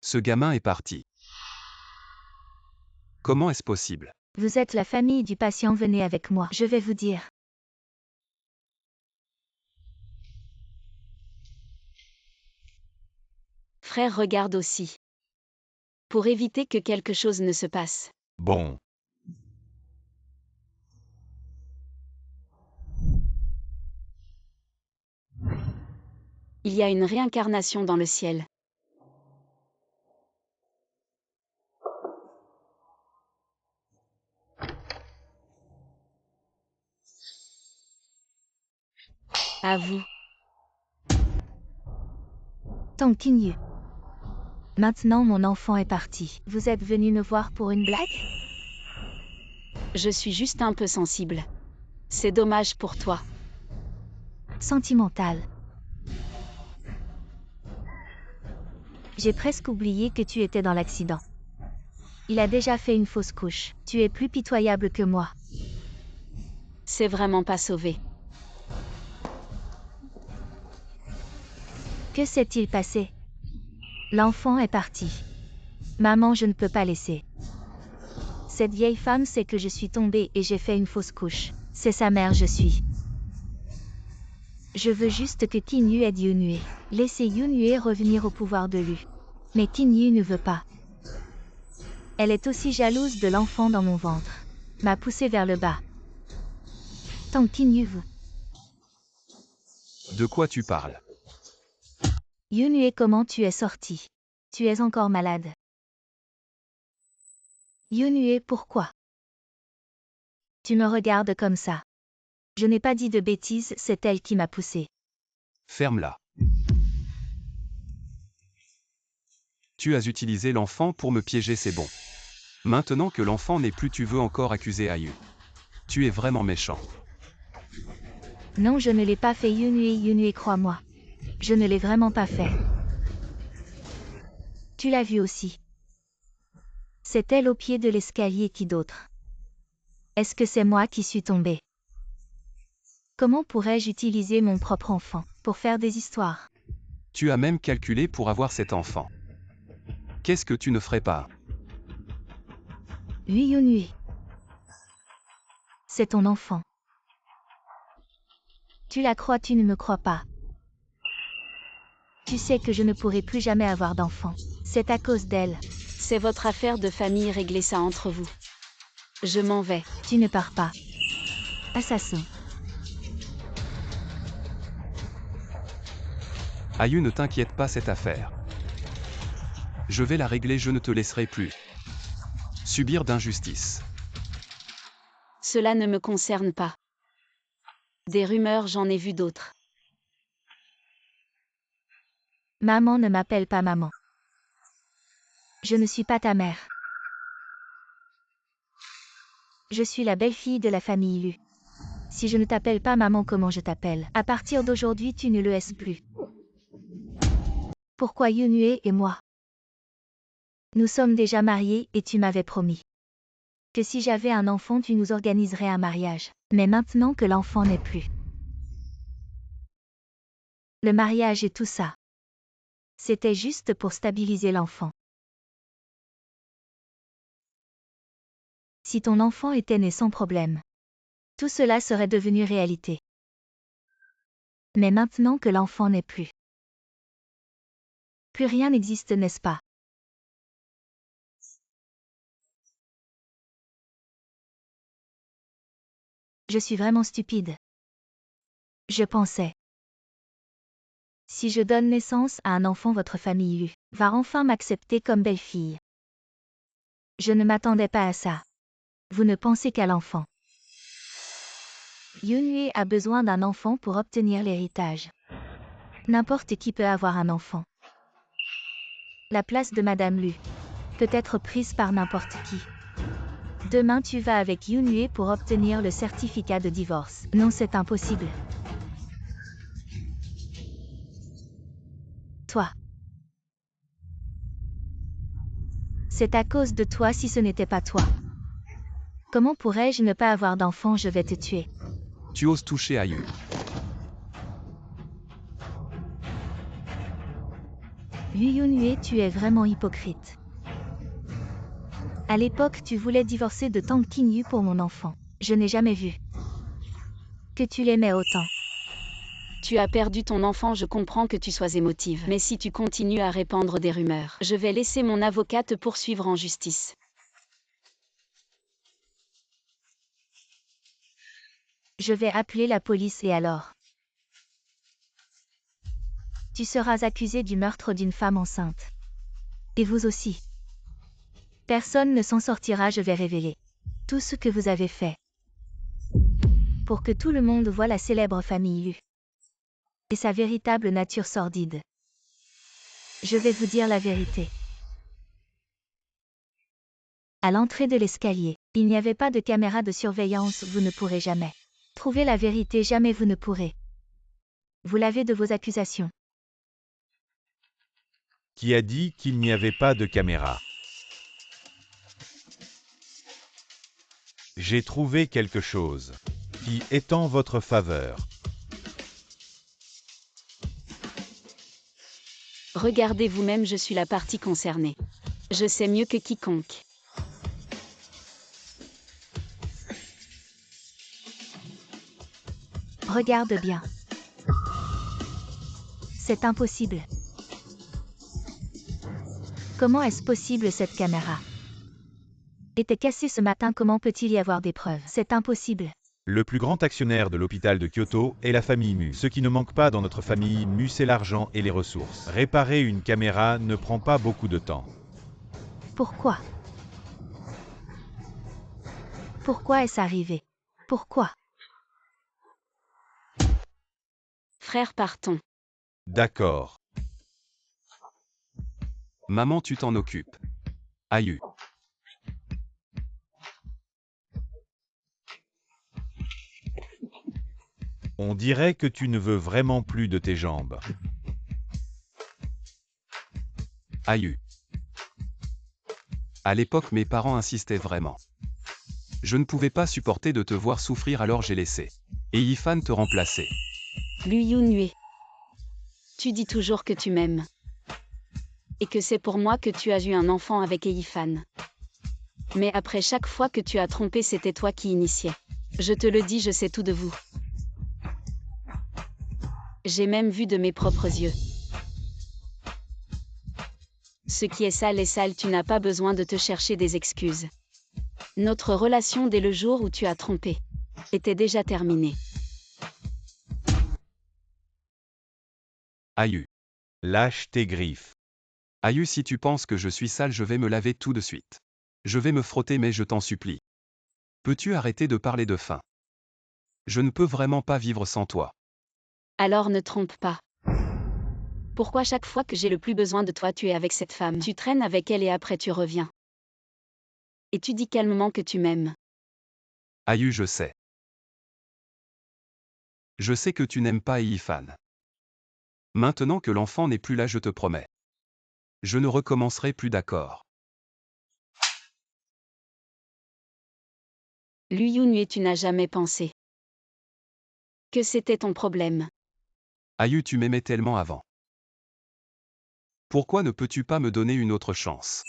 Ce gamin est parti. Comment est-ce possible? Vous êtes la famille du patient, venez avec moi, je vais vous dire. Frère, regarde aussi. Pour éviter que quelque chose ne se passe. Bon. Il y a une réincarnation dans le ciel. À vous. Tang Qinyu. Maintenant mon enfant est parti. Vous êtes venu me voir pour une blague? Je suis juste un peu sensible. C'est dommage pour toi. Sentimental. J'ai presque oublié que tu étais dans l'accident. Il a déjà fait une fausse couche. Tu es plus pitoyable que moi. C'est vraiment pas sauvé. Que s'est-il passé? L'enfant est parti. Maman, je ne peux pas laisser. Cette vieille femme sait que je suis tombée et j'ai fait une fausse couche. C'est sa mère, je suis. Je veux juste que Qinyu aide Yunhue. Laissez Yunhue revenir au pouvoir de Lu. Mais Qinyu ne veut pas. Elle est aussi jalouse de l'enfant dans mon ventre. M'a poussé vers le bas. Tang Qinyu vous. De quoi tu parles? Yunhue, comment tu es sorti? Tu es encore malade. Yunhue, pourquoi? Tu me regardes comme ça. Je n'ai pas dit de bêtises, c'est elle qui m'a poussé. Ferme-la. Tu as utilisé l'enfant pour me piéger, c'est bon. Maintenant que l'enfant n'est plus, tu veux encore accuser Ayu. Tu es vraiment méchant. Non, je ne l'ai pas fait, Yunhue, crois-moi. Je ne l'ai vraiment pas fait. Tu l'as vu aussi. C'est elle au pied de l'escalier, qui d'autre? Est-ce que c'est moi qui suis tombée? Comment pourrais-je utiliser mon propre enfant pour faire des histoires? Tu as même calculé pour avoir cet enfant. Qu'est-ce que tu ne ferais pas? Oui, Yunhui. C'est ton enfant. Tu la crois, tu ne me crois pas. Tu sais que je ne pourrai plus jamais avoir d'enfant. C'est à cause d'elle. C'est votre affaire de famille, réglez ça entre vous. Je m'en vais. Tu ne pars pas. Assassin. Ayu, ne t'inquiète pas, cette affaire. Je vais la régler, je ne te laisserai plus subir d'injustice. Cela ne me concerne pas. Des rumeurs, j'en ai vu d'autres. Maman, ne m'appelle pas maman. Je ne suis pas ta mère. Je suis la belle-fille de la famille Lu. Si je ne t'appelle pas maman, comment je t'appelle? À partir d'aujourd'hui, tu ne le es plus. Pourquoi Yunhui et moi? Nous sommes déjà mariés et tu m'avais promis que si j'avais un enfant, tu nous organiserais un mariage. Mais maintenant que l'enfant n'est plus, le mariage et tout ça, c'était juste pour stabiliser l'enfant. Si ton enfant était né sans problème, tout cela serait devenu réalité. Mais maintenant que l'enfant n'est plus rien n'existe, n'est-ce pas? Je suis vraiment stupide. Je pensais, si je donne naissance à un enfant, votre famille Lu va enfin m'accepter comme belle-fille. Je ne m'attendais pas à ça. Vous ne pensez qu'à l'enfant. Yunhui a besoin d'un enfant pour obtenir l'héritage. N'importe qui peut avoir un enfant. La place de Madame Lu peut être prise par n'importe qui. Demain, tu vas avec Yunhui pour obtenir le certificat de divorce. Non, c'est impossible. Toi. C'est à cause de toi. Si ce n'était pas toi, comment pourrais-je ne pas avoir d'enfant? Je vais te tuer. Tu oses toucher Ayu. Yunhui, tu es vraiment hypocrite. À l'époque, tu voulais divorcer de Tang Qingyu pour mon enfant. Je n'ai jamais vu que tu l'aimais autant. Tu as perdu ton enfant, je comprends que tu sois émotive. Mais si tu continues à répandre des rumeurs, je vais laisser mon avocat te poursuivre en justice. Je vais appeler la police et alors? Tu seras accusé du meurtre d'une femme enceinte. Et vous aussi. Personne ne s'en sortira, je vais révéler tout ce que vous avez fait. Pour que tout le monde voie la célèbre famille Lu et sa véritable nature sordide. Je vais vous dire la vérité. À l'entrée de l'escalier, il n'y avait pas de caméra de surveillance, vous ne pourrez jamais trouver la vérité, jamais vous ne pourrez. Vous l'avez de vos accusations. Qui a dit qu'il n'y avait pas de caméra? J'ai trouvé quelque chose qui est en votre faveur. Regardez vous-même, je suis la partie concernée. Je sais mieux que quiconque. Regarde bien. C'est impossible. Comment est-ce possible? Cette caméra était cassée ce matin, comment peut-il y avoir des preuves? C'est impossible. Le plus grand actionnaire de l'hôpital de Kyoto est la famille Mu. Ce qui ne manque pas dans notre famille Mu, c'est l'argent et les ressources. Réparer une caméra ne prend pas beaucoup de temps. Pourquoi? Pourquoi est-ce arrivé? Pourquoi? Frère, partons. D'accord. Maman, tu t'en occupes. Ayu. On dirait que tu ne veux vraiment plus de tes jambes. Ayu. À l'époque, mes parents insistaient vraiment. Je ne pouvais pas supporter de te voir souffrir, alors j'ai laissé. Et Yifan te remplacer. Lu Yunhue. Tu dis toujours que tu m'aimes. Et que c'est pour moi que tu as eu un enfant avec Yifan. Mais après chaque fois que tu as trompé, c'était toi qui initiais. Je te le dis, je sais tout de vous. J'ai même vu de mes propres yeux. Ce qui est sale, tu n'as pas besoin de te chercher des excuses. Notre relation dès le jour où tu as trompé était déjà terminée. Ayu. Lâche tes griffes. Ayu, si tu penses que je suis sale, je vais me laver tout de suite. Je vais me frotter, mais je t'en supplie. Peux-tu arrêter de parler de faim? Je ne peux vraiment pas vivre sans toi. Alors ne trompe pas. Pourquoi chaque fois que j'ai le plus besoin de toi, tu es avec cette femme? Tu traînes avec elle et après tu reviens. Et tu dis calmement que tu m'aimes. Ayu, je sais. Je sais que tu n'aimes pas Yifan. Maintenant que l'enfant n'est plus là, je te promets. Je ne recommencerai plus, d'accord? Lu Yunhue, tu n'as jamais pensé que c'était ton problème. Ayu, tu m'aimais tellement avant. Pourquoi ne peux-tu pas me donner une autre chance?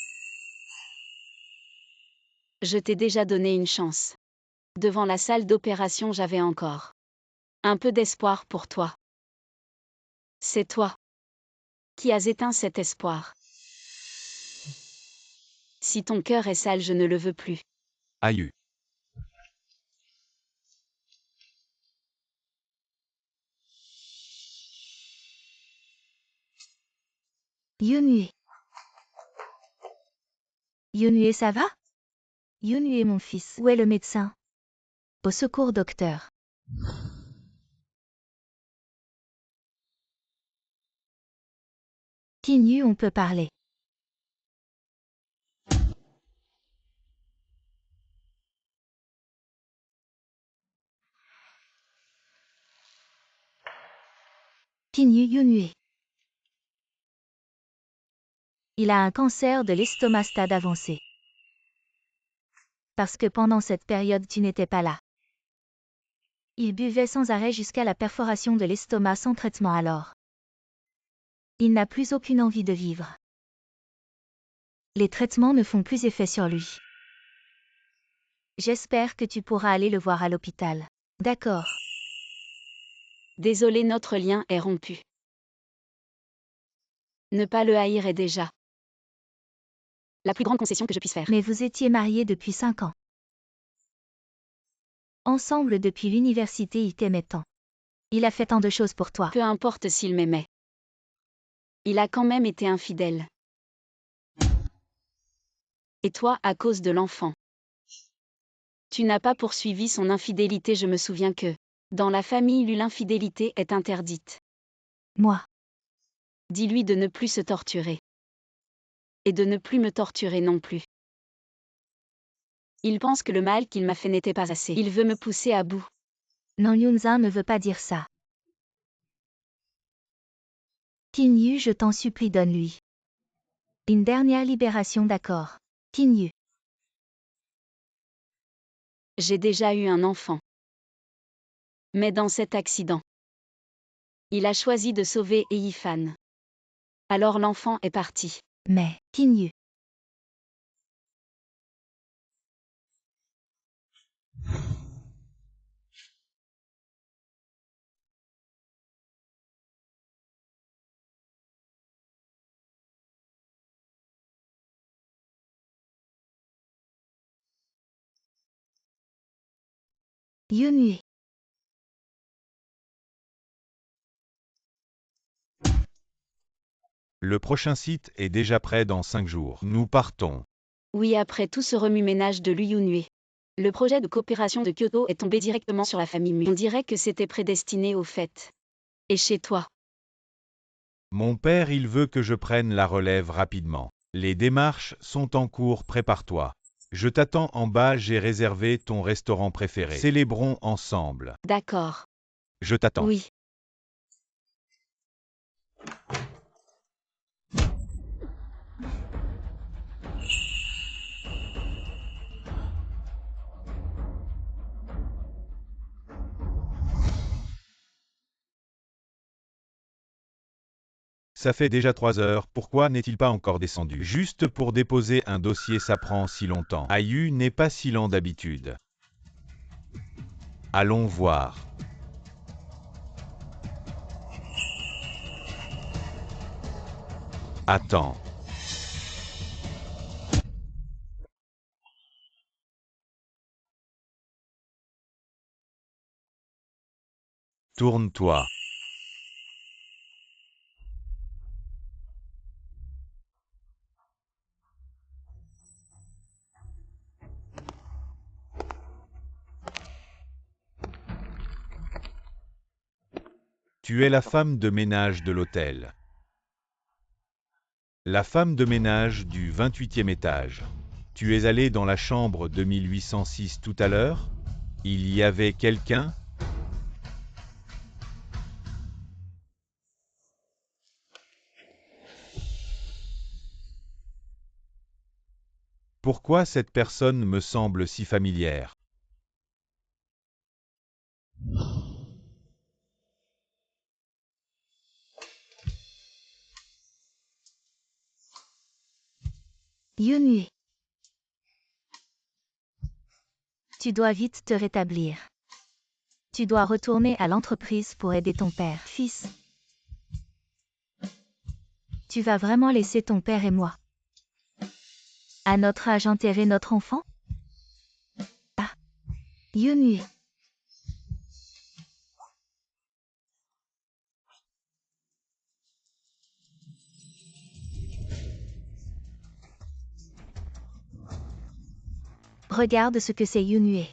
Je t'ai déjà donné une chance. Devant la salle d'opération, j'avais encore un peu d'espoir pour toi. C'est toi qui as éteint cet espoir. Si ton cœur est sale, je ne le veux plus. Ayu. Yunhue. Yunhue, ça va? Yunhue, mon fils. Où est le médecin? Au secours, docteur. Tinyu, on peut parler. Tinyu Yunhue. Il a un cancer de l'estomac stade avancé. Parce que pendant cette période, tu n'étais pas là. Il buvait sans arrêt jusqu'à la perforation de l'estomac sans traitement alors. Il n'a plus aucune envie de vivre. Les traitements ne font plus effet sur lui. J'espère que tu pourras aller le voir à l'hôpital. D'accord. Désolé, notre lien est rompu. Ne pas le haïr est déjà la plus grande concession que je puisse faire. Mais vous étiez mariés depuis 5 ans. Ensemble depuis l'université, il t'aimait tant. Il a fait tant de choses pour toi. Peu importe s'il m'aimait. Il a quand même été infidèle. Et toi, à cause de l'enfant. Tu n'as pas poursuivi son infidélité, je me souviens que, dans la famille, l'infidélité est interdite. Moi. Dis-lui de ne plus se torturer. Et de ne plus me torturer non plus. Il pense que le mal qu'il m'a fait n'était pas assez. Il veut me pousser à bout. Non, Yunzin ne veut pas dire ça. Tinyu, je t'en supplie, donne-lui une dernière libération, d'accord? Tinyu. J'ai déjà eu un enfant. Mais dans cet accident, il a choisi de sauver Yifan. Alors l'enfant est parti. Mais, Tinyu. Yunhue. Le prochain site est déjà prêt dans 5 jours. Nous partons. Oui, après tout ce remue-ménage de Lu Yunhue. Le projet de coopération de Kyoto est tombé directement sur la famille Mu. On dirait que c'était prédestiné au fait. Et chez toi? Mon père, il veut que je prenne la relève rapidement. Les démarches sont en cours, prépare-toi. Je t'attends en bas, j'ai réservé ton restaurant préféré. Célébrons ensemble. D'accord. Je t'attends. Oui. Ça fait déjà 3 heures, pourquoi n'est-il pas encore descendu? Juste pour déposer un dossier ça prend si longtemps. Ayu n'est pas si lent d'habitude. Allons voir. Attends. Tourne-toi. Tu es la femme de ménage de l'hôtel. La femme de ménage du 28e étage. Tu es allée dans la chambre 2806 tout à l'heure? Il y avait quelqu'un? Pourquoi cette personne me semble si familière? Yunue. Tu dois vite te rétablir. Tu dois retourner à l'entreprise pour aider ton père. Fils. Tu vas vraiment laisser ton père et moi, à notre âge, enterrer notre enfant? Ah. Yunue. Regarde ce que c'est Yunue.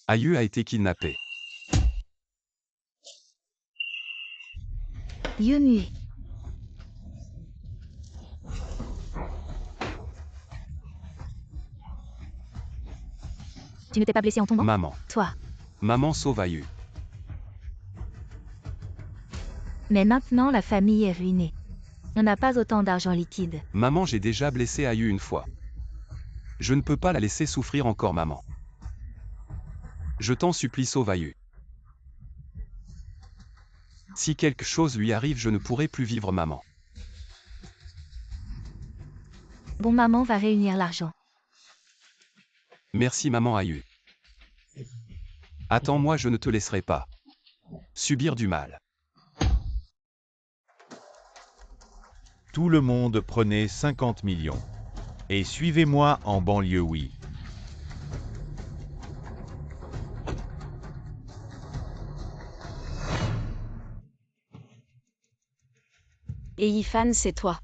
Ayu a été kidnappé. Yunue. Tu ne t'es pas blessé en tombant? Maman. Toi. Maman sauve Ayu. Mais maintenant la famille est ruinée. On n'a pas autant d'argent liquide. Maman, j'ai déjà blessé Ayu une fois. Je ne peux pas la laisser souffrir encore, maman. Je t'en supplie, sauve Ayu. Si quelque chose lui arrive, je ne pourrai plus vivre, maman. Bon, maman va réunir l'argent. Merci, maman Ayu. Attends-moi, je ne te laisserai pas subir du mal. Tout le monde prenait 50 millions. Et suivez-moi en banlieue, oui. Et Yifan, c'est toi.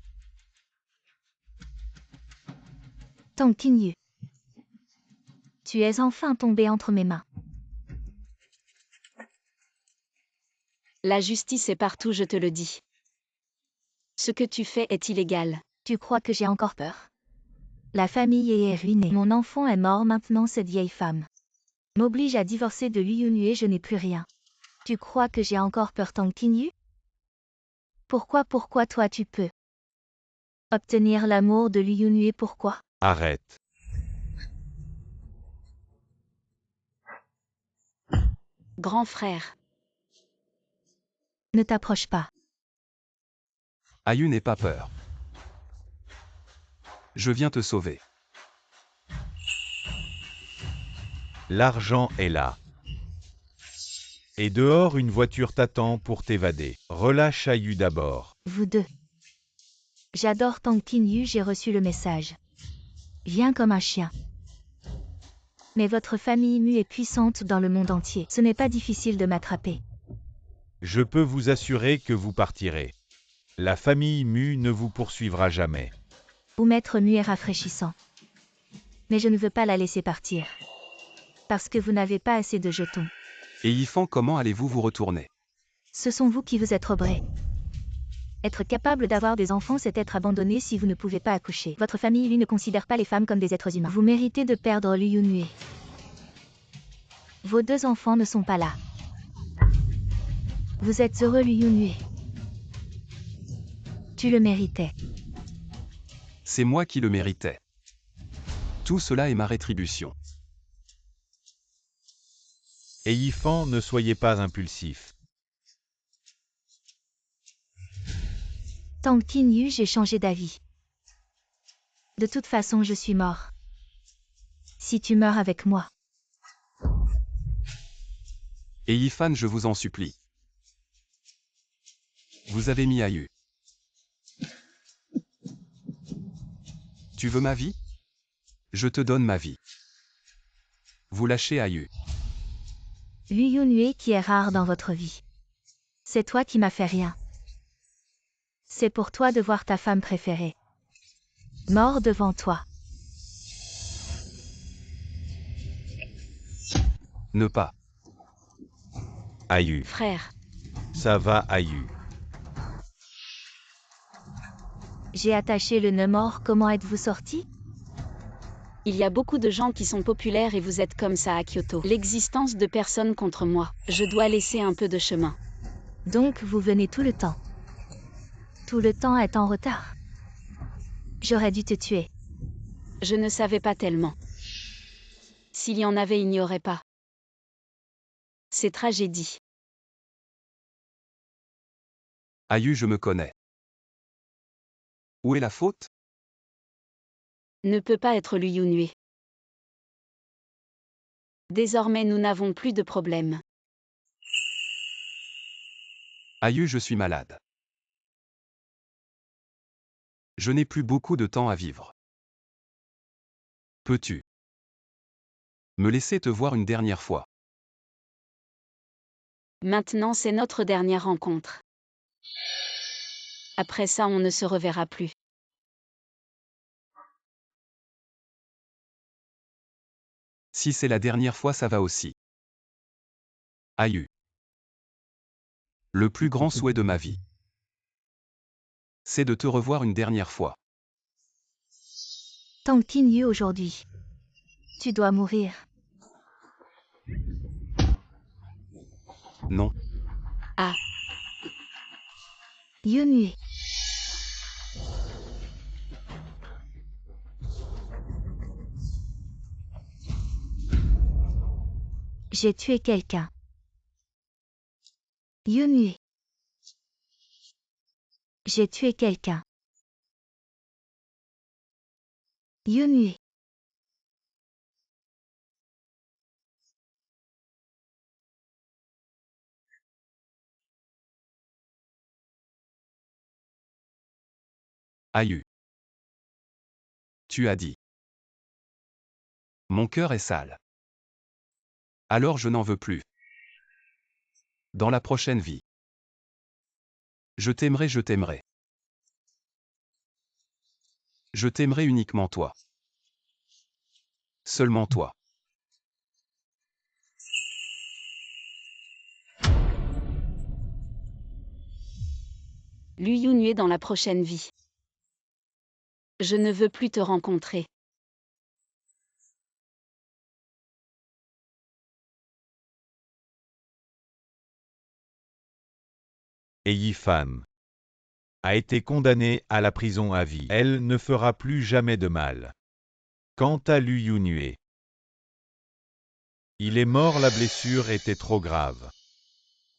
Tang Qinyu. Tu es enfin tombé entre mes mains. La justice est partout, je te le dis. Ce que tu fais est illégal. Tu crois que j'ai encore peur? La famille est ruinée. Mon enfant est mort, maintenant cette vieille femme m'oblige à divorcer de Liu Yunue et je n'ai plus rien. Tu crois que j'ai encore peur, Tang Qinyu? Pourquoi toi tu peux obtenir l'amour de Liu Yunue? Pourquoi? Arrête. Grand frère. Ne t'approche pas. Ayu, n'aie pas peur. Je viens te sauver. L'argent est là. Et dehors, une voiture t'attend pour t'évader. Relâche Ayu d'abord. Vous deux. J'adore Tang Qinyu, j'ai reçu le message. Viens comme un chien. Mais votre famille Mu est puissante dans le monde entier. Ce n'est pas difficile de m'attraper. Je peux vous assurer que vous partirez. La famille Mu ne vous poursuivra jamais. Ou Maître Mu est rafraîchissant. Mais je ne veux pas la laisser partir. Parce que vous n'avez pas assez de jetons. Et Yifan, comment allez-vous vous retourner? Ce sont vous qui vous êtes obrés. Être capable d'avoir des enfants, c'est être abandonné si vous ne pouvez pas accoucher. Votre famille, lui, ne considère pas les femmes comme des êtres humains. Vous méritez de perdre Liu Yunue. Vos deux enfants ne sont pas là. Vous êtes heureux, Liu Yunue. Tu le méritais. C'est moi qui le méritais. Tout cela est ma rétribution. Et Yifan, ne soyez pas impulsif. Tang Qinyu, j'ai changé d'avis. De toute façon, je suis mort. Si tu meurs avec moi. Et Yifan, je vous en supplie. Vous avez mis Ayu. Tu veux ma vie? Je te donne ma vie. Vous lâchez Ayu. Liu Yunue qui est rare dans votre vie. C'est toi qui m'as fait rien. C'est pour toi de voir ta femme préférée mort devant toi. Ne pas. Ayu. Frère, Ça va, Ayu. J'ai attaché le nœud mort, comment êtes-vous sorti? il y a beaucoup de gens qui sont populaires et vous êtes comme ça à Kyoto. L'existence de personnes contre moi. Je dois laisser un peu de chemin. Donc vous venez tout le temps. Tout le temps est en retard. J'aurais dû te tuer. Je ne savais pas tellement. S'il y en avait, il n'y aurait pas. C'est tragédie. Ayu, je me connais. Où est la faute? Ne peut pas être Liu Yunue. Désormais nous n'avons plus de problème. Ayu, je suis malade. Je n'ai plus beaucoup de temps à vivre. Peux-tu me laisser te voir une dernière fois? Maintenant c'est notre dernière rencontre. Après ça on ne se reverra plus. Si c'est la dernière fois, ça va aussi. Ayu. Le plus grand souhait de ma vie, c'est de te revoir une dernière fois. Tang Qinyu aujourd'hui. Tu dois mourir. Non. Ah, Yunue. J'ai tué quelqu'un. Yunue. J'ai tué quelqu'un. Yunue. Ayu. Tu as dit. Mon cœur est sale. Alors je n'en veux plus. Dans la prochaine vie. Je t'aimerai, je t'aimerai. Je t'aimerai uniquement toi. Seulement toi. Liu Yunue dans la prochaine vie. Je ne veux plus te rencontrer. Et Yifan a été condamnée à la prison à vie. Elle ne fera plus jamais de mal. Quant à Liu Yunue, il est mort, la blessure était trop grave.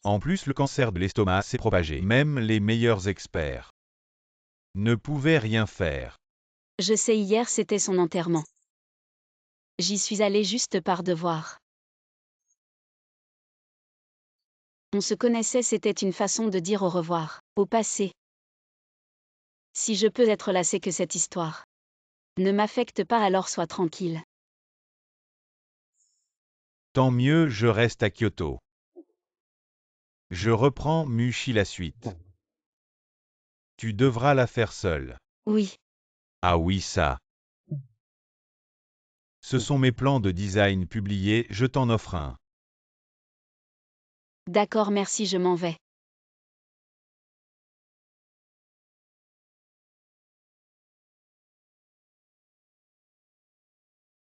En plus, le cancer de l'estomac s'est propagé. Même les meilleurs experts ne pouvaient rien faire. Je sais, hier c'était son enterrement. J'y suis allée juste par devoir. On se connaissait, c'était une façon de dire au revoir, au passé. Si je peux être là, c'est que cette histoire ne m'affecte pas, alors sois tranquille. Tant mieux, je reste à Kyoto. Je reprends Mushi la suite. Tu devras la faire seule. Oui, Ah oui, ça. Ce sont mes plans de design publiés, je t'en offre un. d'accord, merci, je m'en vais.